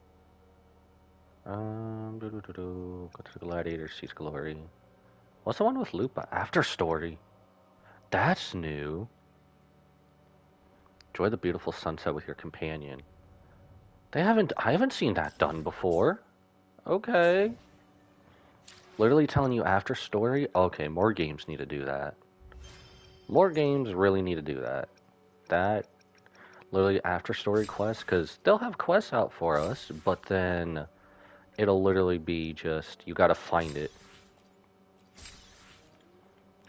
Go to the Gladiator, sees glory. What's the one with Lupa? After story. That's new. Enjoy the beautiful sunset with your companion. I haven't seen that done before. Okay. Literally telling you after story? Okay, more games need to do that. More games really need to do that. That, literally after story quests, because they'll have quests out for us, but then it'll literally be just, you gotta find it.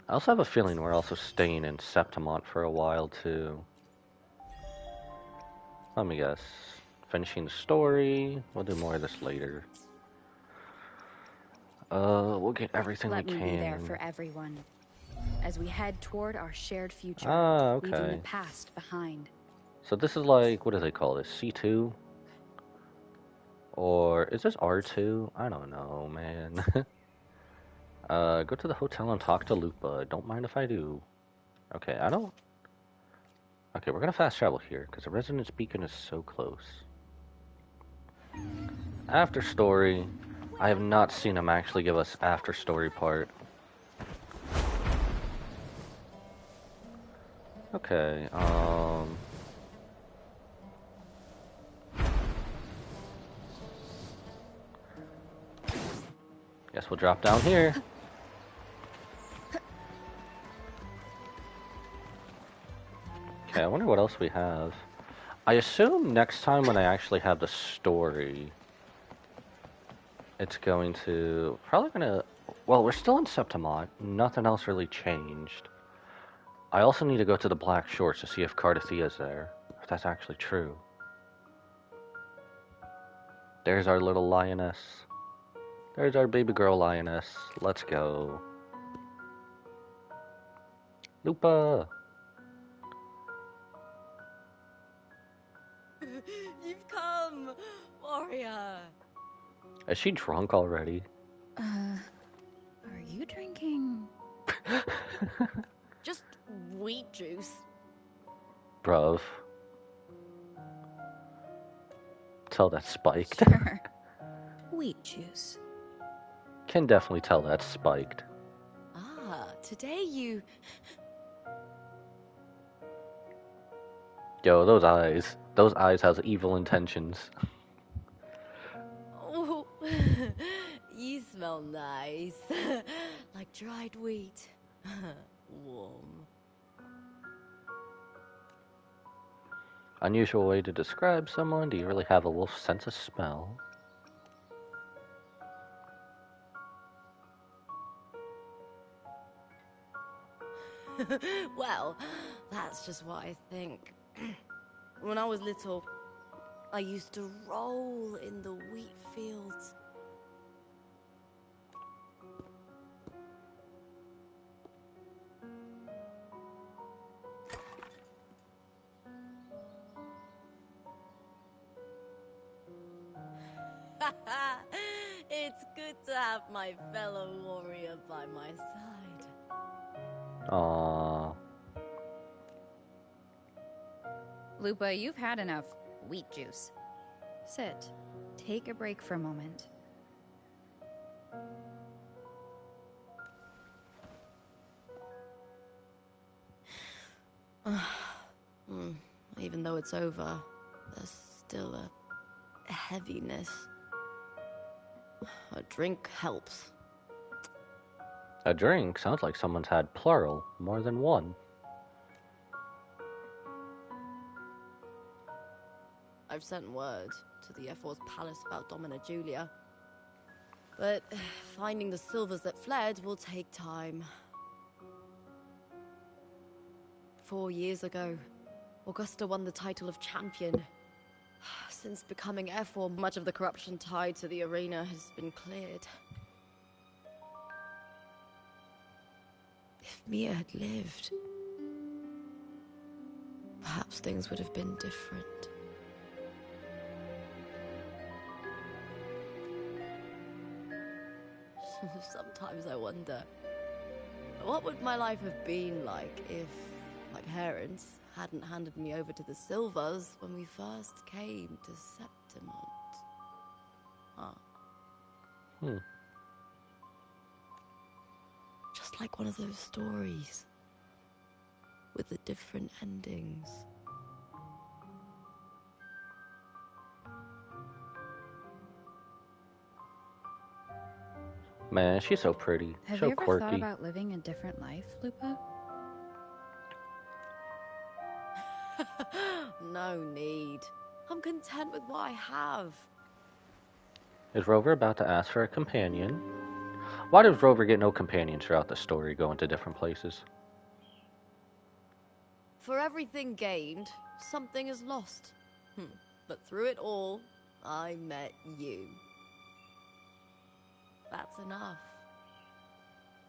I also have a feeling we're also staying in Septimont for a while, too. Let me guess. Finishing the story. We'll do more of this later. We'll get everything Let we me can. be there for everyone as we head toward our shared future, Ah, leaving okay. the past behind. So this is like, what do they call this? C2? Or is this R2? I don't know, man. Go to the hotel and talk to Lupa. Don't mind if I do. Okay, I don't... Okay, we're gonna fast travel here, because the Resonance Beacon is so close. After story. I have not seen him actually give us after story part. Okay, guess we'll drop down here. Okay, I wonder what else we have. I assume next time when I actually have the story, it's going to... Probably gonna... Well, we're still in Septimont. Nothing else really changed. I also need to go to the Black Shores to see if Cardathia's there. If that's actually true. There's our little lioness. There's our baby girl lioness. Let's go. Lupa! You've come, warrior. Is she drunk already? Are you drinking? Just wheat juice. Bruv. Tell that's spiked. Sure. Wheat juice. Can definitely tell that's spiked. Ah, today you... Yo, those eyes. Those eyes has evil intentions. Oh, you smell nice. Like dried wheat. Warm. Unusual way to describe someone. Do you really have a wolf's sense of smell? Well, that's just what I think. When I was little, I used to roll in the wheat fields. It's good to have my fellow warrior by my side. Aww. Lupa, you've had enough wheat juice. Sit. Take a break for a moment. Even though it's over, there's still a heaviness. A drink helps. A drink sounds like someone's had plural, more than one. I've sent word to the F4's palace about Domina Julia. But finding the silvers that fled will take time. 4 years ago, Augusta won the title of champion. Since becoming F4, much of the corruption tied to the arena has been cleared. If Mia had lived, perhaps things would have been different. Sometimes I wonder, what would my life have been like if my parents hadn't handed me over to the Silvers when we first came to Septimont? Huh. Just like one of those stories with the different endings. Man, she's so pretty. Have So you ever quirky. thought about living a different life, Lupa? No need. I'm content with what I have. Is Rover about to ask for a companion? Why does Rover get no companions throughout the story, going to different places? For everything gained, something is lost. But through it all, I met you. That's enough.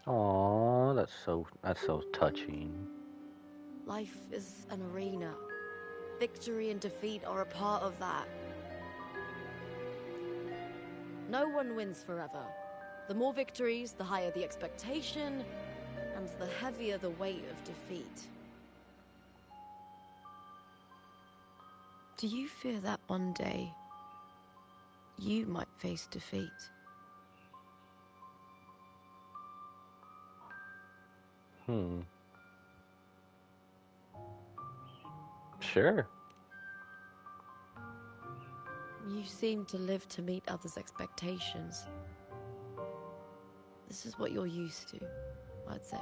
Aww, that's so touching. Life is an arena. Victory and defeat are a part of that. No one wins forever. The more victories, the higher the expectation, and the heavier the weight of defeat. Do you fear that one day you might face defeat? Sure. You seem to live to meet others' expectations. This is what you're used to, I'd say.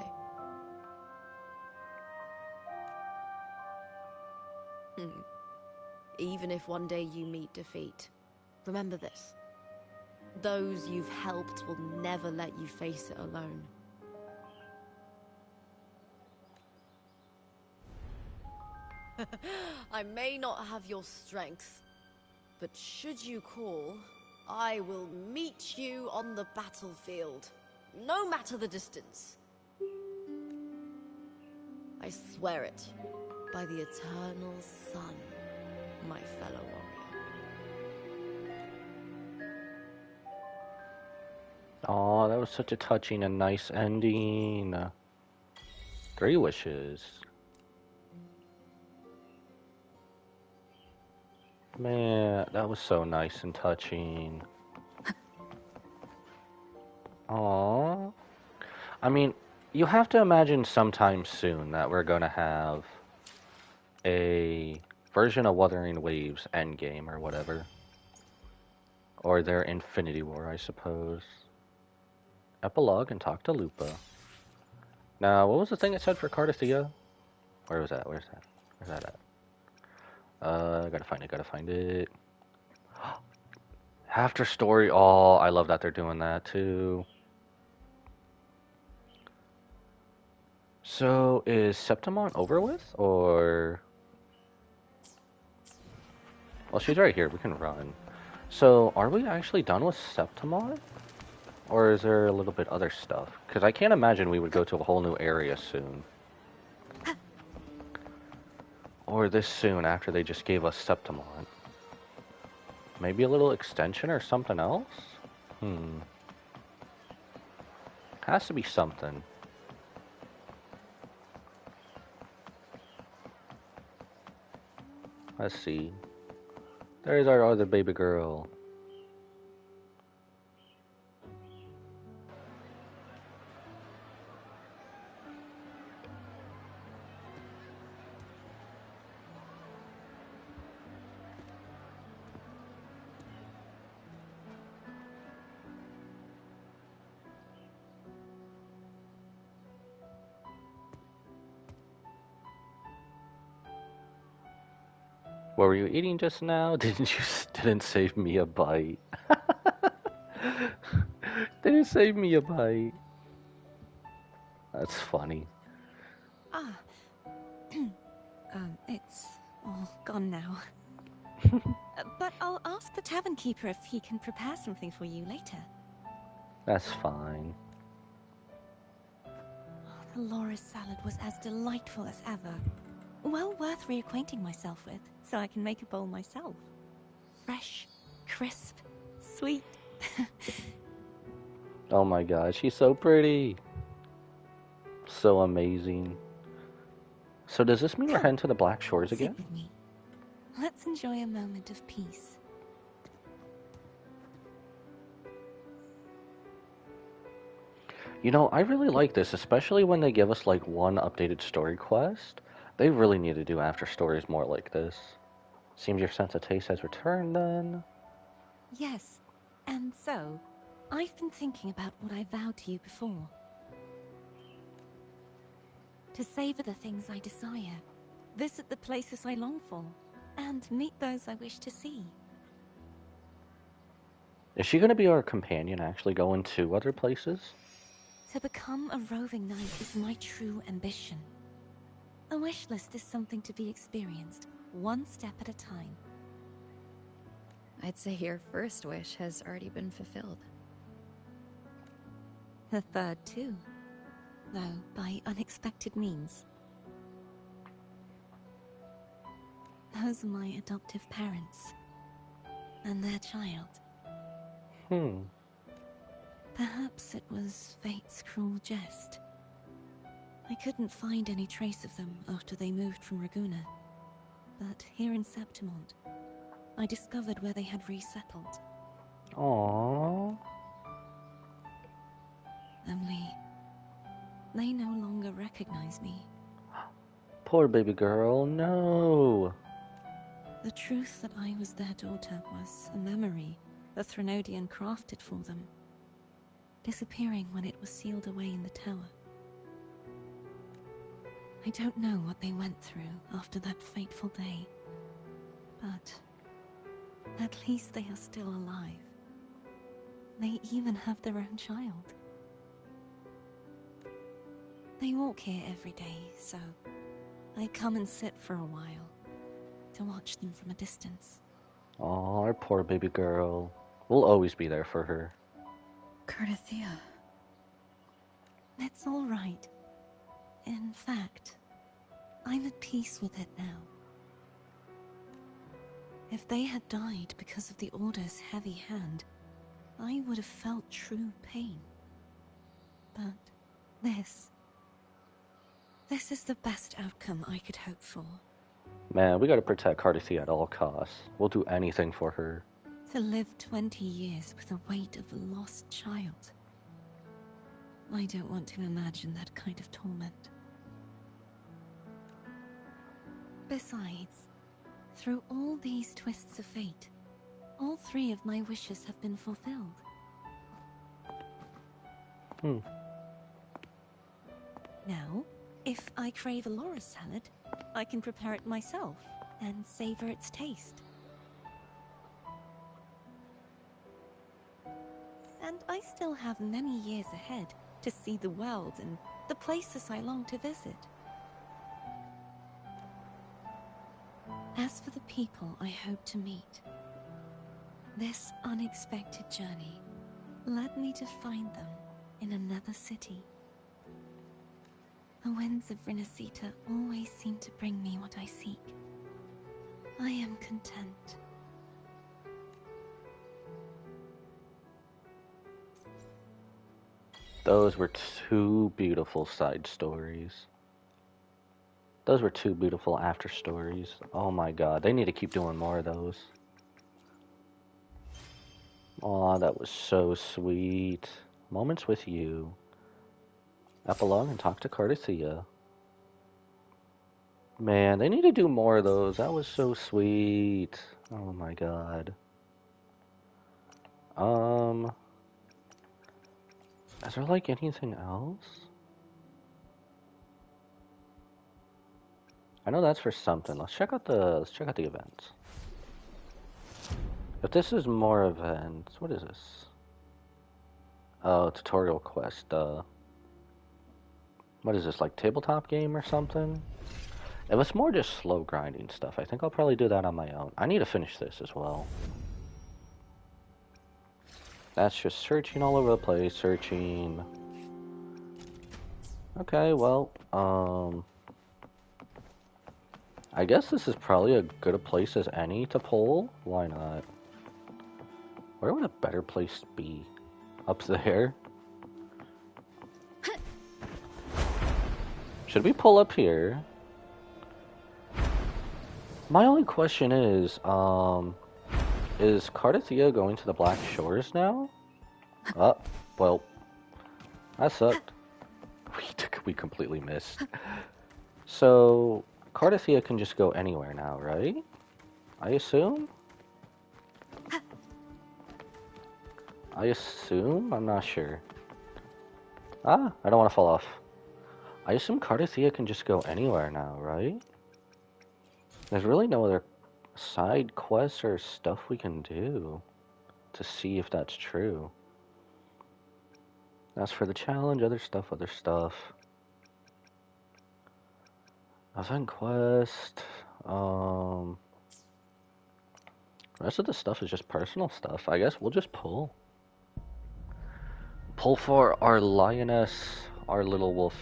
Even if one day you meet defeat, remember this. Those you've helped will never let you face it alone. I may not have your strength, but should you call, I will meet you on the battlefield, no matter the distance. I swear it, by the eternal sun, my fellow warrior. Aw, that was such a touching and nice ending. 3 wishes. Man, that was so nice and touching. Aww. I mean, you have to imagine sometime soon that we're gonna have a version of Wuthering Waves Endgame or whatever. Or their Infinity War, I suppose. Epilogue and talk to Lupa. Now, what was the thing it said for Cardathia? Where was that? Where's that? Where's that at? Gotta find it. After story. Oh, I love that they're doing that too. So, is Septimont over with? Or... Well, she's right here. We can run. So, are we actually done with Septimont? Or is there a little bit other stuff? Because I can't imagine we would go to a whole new area soon. Or this soon after they just gave us Septimont. Maybe a little extension or something else? Has to be something. Let's see. There's our other baby girl. What were you eating just now? Didn't save me a bite. Didn't save me a bite. That's funny. Ah. It's all gone now. But I'll ask the tavern keeper if he can prepare something for you later. That's fine. The loris salad was as delightful as ever. Well worth reacquainting myself with, so I can make a bowl myself. Fresh, crisp, sweet. Oh my god, she's so pretty. So amazing. So does this mean we're heading to the Black Shores again? Sit with me. Let's enjoy a moment of peace. You know, I really like this, especially when they give us like one updated story quest. They really need to do after stories more like this. Seems your sense of taste has returned then. Yes, and so, I've been thinking about what I vowed to you before. To savor the things I desire, visit the places I long for, and meet those I wish to see. Is she going to be our companion actually going to other places? To become a roving knight is my true ambition. A wish list is something to be experienced, one step at a time. I'd say your first wish has already been fulfilled. The third too, though by unexpected means. Those are my adoptive parents. And their child. Perhaps it was fate's cruel jest. I couldn't find any trace of them after they moved from Raguna. But here in Septimont, I discovered where they had resettled. Aww. Only, they no longer recognize me. Poor baby girl, no. The truth that I was their daughter was a memory the Threnodian crafted for them, disappearing when it was sealed away in the tower. I don't know what they went through after that fateful day, but at least they are still alive. They even have their own child. They walk here every day, so I come and sit for a while to watch them from a distance. Aw, our poor baby girl. We'll always be there for her. Cardathia. It's all right. In fact, I'm at peace with it now. If they had died because of the Order's heavy hand, I would have felt true pain. But this is the best outcome I could hope for. Man, we gotta protect Cardathia at all costs. We'll do anything for her. To live 20 years with the weight of a lost child. I don't want to imagine that kind of torment. Besides, through all these twists of fate, all 3 of my wishes have been fulfilled. Now, if I crave a Laura salad, I can prepare it myself and savor its taste. And I still have many years ahead to see the world and the places I long to visit. As for the people I hope to meet, this unexpected journey led me to find them in another city. The winds of Rinasita always seem to bring me what I seek. I am content. Those were 2 beautiful side stories. Those were 2 beautiful after stories. Oh my god, they need to keep doing more of those. Aw, that was so sweet. Moments with you. Epilogue and talk to Cardathia. Man, they need to do more of those. That was so sweet. Oh my god. Is there like anything else? I know that's for something. Let's check out the events. If this is more events, what is this? Oh, tutorial quest. What is this, like tabletop game or something? If it's more just slow grinding stuff, I think I'll probably do that on my own. I need to finish this as well. That's just searching all over the place, searching. Okay, well, I guess this is probably as good a place as any to pull. Why not? Where would a better place be? Up there? Should we pull up here? My only question is Cardathia going to the Black Shores now? Oh, well, that sucked. We completely missed. So, Cardathia can just go anywhere now, right? I assume? I'm not sure. Ah, I don't want to fall off. I assume Cardathia can just go anywhere now, right? There's really no other side quests or stuff we can do to see if that's true. As for the challenge, other stuff. Event quest. The rest of the stuff is just personal stuff. I guess we'll just pull. Pull for our lioness, our little wolf.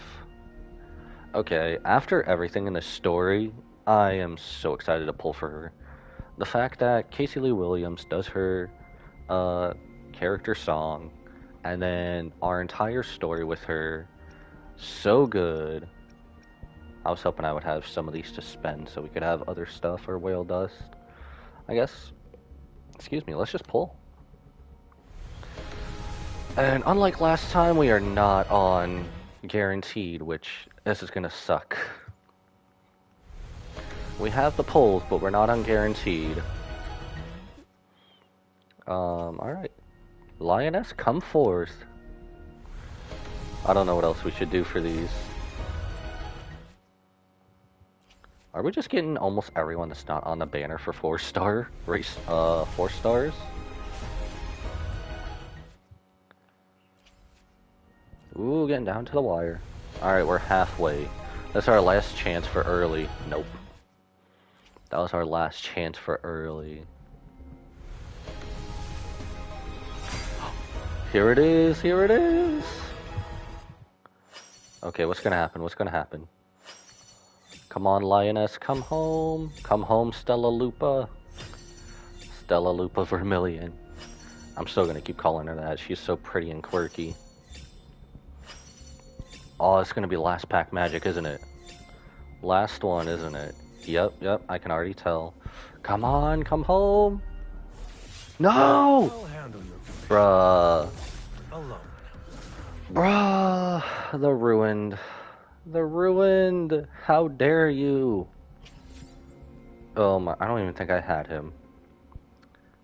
Okay, after everything in the story, I am so excited to pull for her. The fact that Casey Lee Williams does her uh, character song, and then our entire story with her, so good. I was hoping I would have some of these to spend so we could have other stuff or whale dust. I guess, excuse me, let's just pull. And unlike last time, we are not on guaranteed, which this is gonna suck. We have the pulls, but we're not on guaranteed. Alright. Lioness, come forth. I don't know what else we should do for these. Are we just getting almost everyone that's not on the banner for 4-star race, 4 stars? Ooh, getting down to the wire. Alright, we're halfway. That's our last chance for early. Nope. That was our last chance for early. Here it is, here it is! Okay, what's gonna happen? What's gonna happen? Come on, Lioness, come home. Come home, Stella Lupa. Stella Lupa Vermilion. I'm still gonna keep calling her that. She's so pretty and quirky. Oh, it's gonna be last pack magic, isn't it? Last one, isn't it? Yep, I can already tell. Come on, come home. No! Bruh. Bruh. The ruined. The ruined. How dare you? Oh my, I don't even think I had him.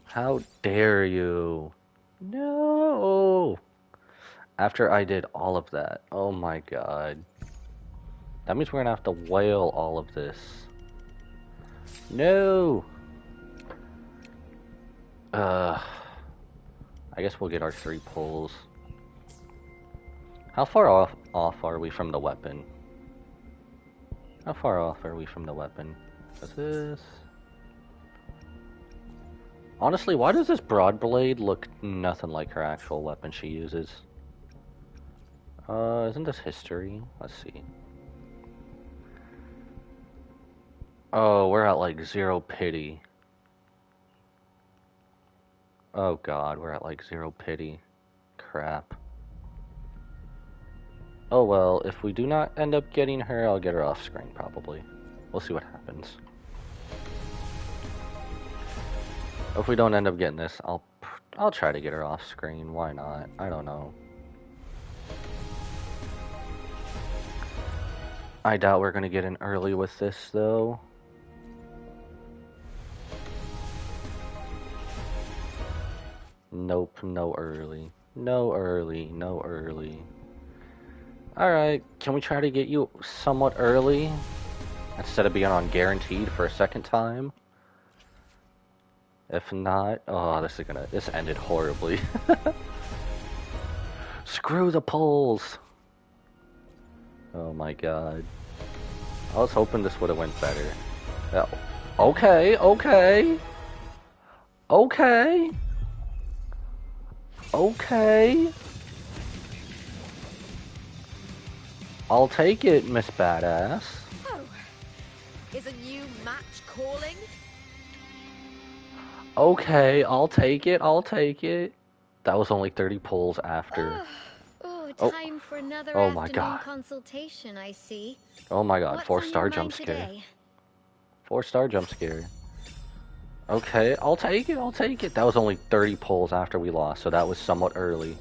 How dare you? No! After I did all of that. Oh my god. That means we're gonna have to whale all of this. No! I guess we'll get our 3 pulls. How far off are we from the weapon? How far off are we from the weapon? What's this? Honestly, why does this broad blade look nothing like her actual weapon she uses? Isn't this history? Let's see. Oh, we're at like 0 pity. Oh god, we're at like 0 pity. Crap. Oh well, if we do not end up getting her, I'll get her off screen probably. We'll see what happens. If we don't end up getting this, I'll try to get her off screen. Why not? I don't know. I doubt we're gonna get in early with this though. Nope, no early. No early, no early. Alright, can we try to get you somewhat early? Instead of being on guaranteed for a second time? If not, oh, this ended horribly. Screw the polls! Oh my god. I was hoping this would have went better. Oh, okay. I'll take it, Miss Badass. Oh, is a new match calling? Okay, I'll take it. That was only 30 pulls after. Time for another oh my afternoon god. consultation, I see. Oh my god, What's 4-star on your jump mind scare. today? 4-star jump scare. Okay, I'll take it. That was only 30 pulls after we lost, so that was somewhat early.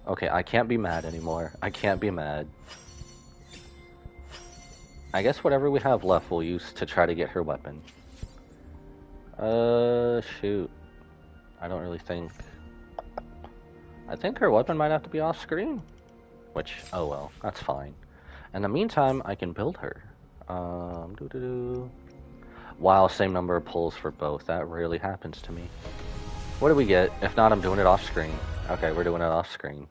Okay, I can't be mad anymore. I can't be mad. I guess whatever we have left we'll use to try to get her weapon. Shoot. I don't really think... I think her weapon might have to be off screen. Which, oh well, that's fine. In the meantime, I can build her. Wow, same number of pulls for both. That rarely happens to me. What do we get? If not, I'm doing it off screen. Okay, we're doing it off screen.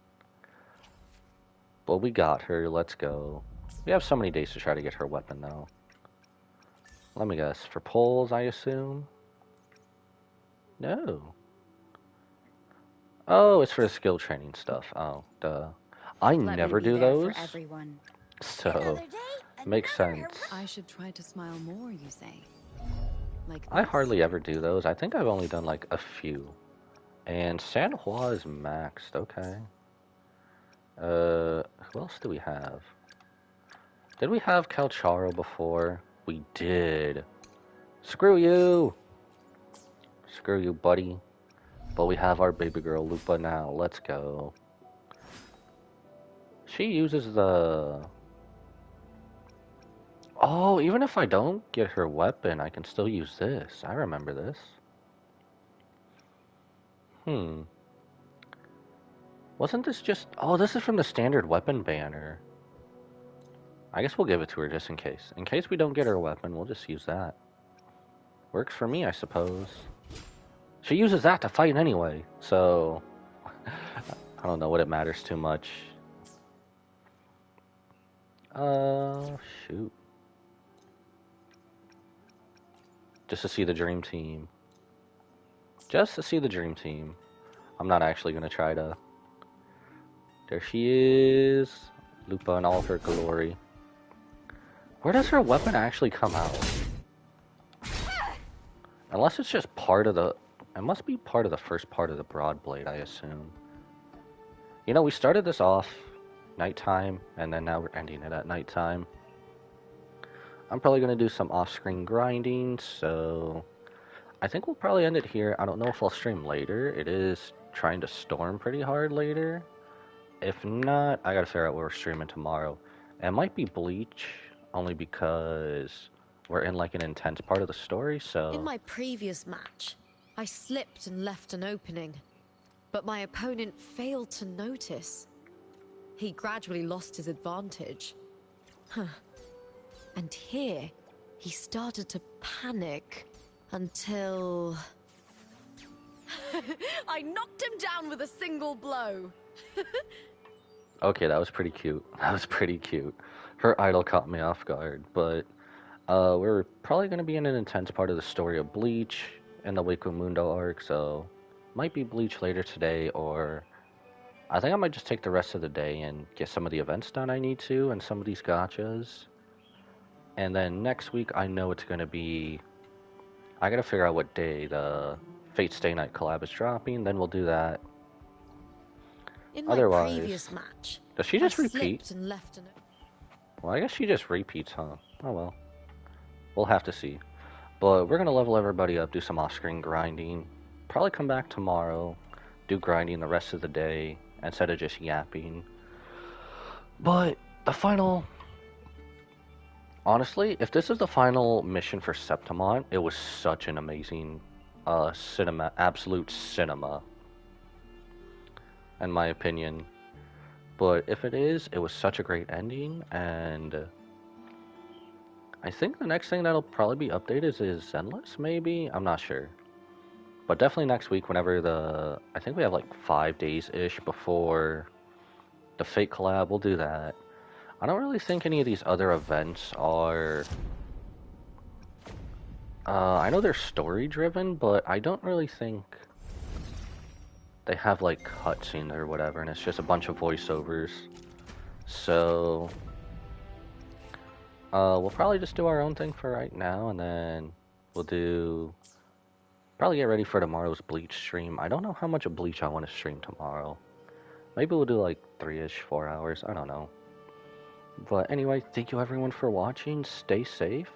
But we got her. Let's go. We have so many days to try to get her weapon, though. Let me guess. For pulls, I assume? No. Oh, it's for the skill training stuff. Oh, duh. I Let me never be do there for those, everyone. so Another day, makes another sense. hooray. I should try to smile more, you say? Like I this? hardly ever do those. I think I've only done like a few. And San Juan is maxed. Okay. Who else do we have? Did we have Calcharo before? We did. Screw you! Screw you, buddy. But we have our baby girl Lupa now. Let's go. She uses the... Oh, even if I don't get her weapon, I can still use this. I remember this. Wasn't this just... Oh, this is from the standard weapon banner. I guess we'll give it to her just in case. In case we don't get her weapon, we'll just use that. Works for me, I suppose. She uses that to fight anyway, so... I don't know what it matters too much. Shoot. Just to see the dream team. Just to see the dream team. I'm not actually gonna try to... There she is. Lupa in all her glory. Where does her weapon actually come out? Unless it's just part of the... It must be part of the first part of the broad blade, I assume. You know, we started this off nighttime, and then now we're ending it at nighttime. I'm probably going to do some off-screen grinding, so... I think we'll probably end it here. I don't know if I'll stream later. It is trying to storm pretty hard later. If not, I gotta figure out what we're streaming tomorrow. It might be Bleach, only because we're in like an intense part of the story, so... In my previous match, I slipped and left an opening, but my opponent failed to notice. He gradually lost his advantage. And here, he started to panic until... I knocked him down with a single blow. Okay, that was pretty cute. That was pretty cute. Her idol caught me off guard, but we're probably going to be in an intense part of the story of Bleach in the Waco Mundo arc, so might be Bleach later today, or I think I might just take the rest of the day and get some of the events done I need to, and some of these gachas. And then next week, I know it's going to be... I got to figure out what day the Fate Stay Night collab is dropping, then we'll do that. In my Otherwise, previous match, does she just repeat? Slipped and left an... Well, I guess she just repeats, huh? Oh well. We'll have to see. But we're going to level everybody up, do some off-screen grinding. Probably come back tomorrow, do grinding the rest of the day, instead of just yapping. But the final... Honestly, if this is the final mission for Septimont, it was such an amazing absolute cinema, in my opinion. But if it is, it was such a great ending, and I think the next thing that'll probably be updated is Endless, maybe? I'm not sure. But definitely next week, whenever the... I think we have like 5 days-ish before the Fate collab, we'll do that. I don't really think any of these other events are... I know they're story-driven, but I don't really think they have like cutscenes or whatever, and it's just a bunch of voiceovers. So... we'll probably just do our own thing for right now, and then we'll do... Probably get ready for tomorrow's Bleach stream. I don't know how much of Bleach I want to stream tomorrow. Maybe we'll do like 3-ish, 4 hours, I don't know. But anyway, thank you everyone for watching. Stay safe.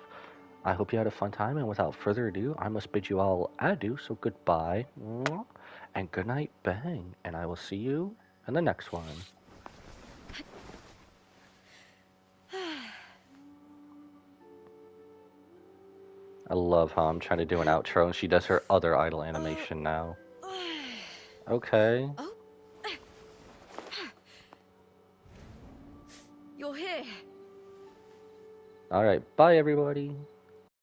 I hope you had a fun time, and without further ado, I must bid you all adieu, so goodbye. And good night, bang. And I will see you in the next one. I love how I'm trying to do an outro and she does her other idol animation now. Okay. Oh. You're here. Alright, bye everybody.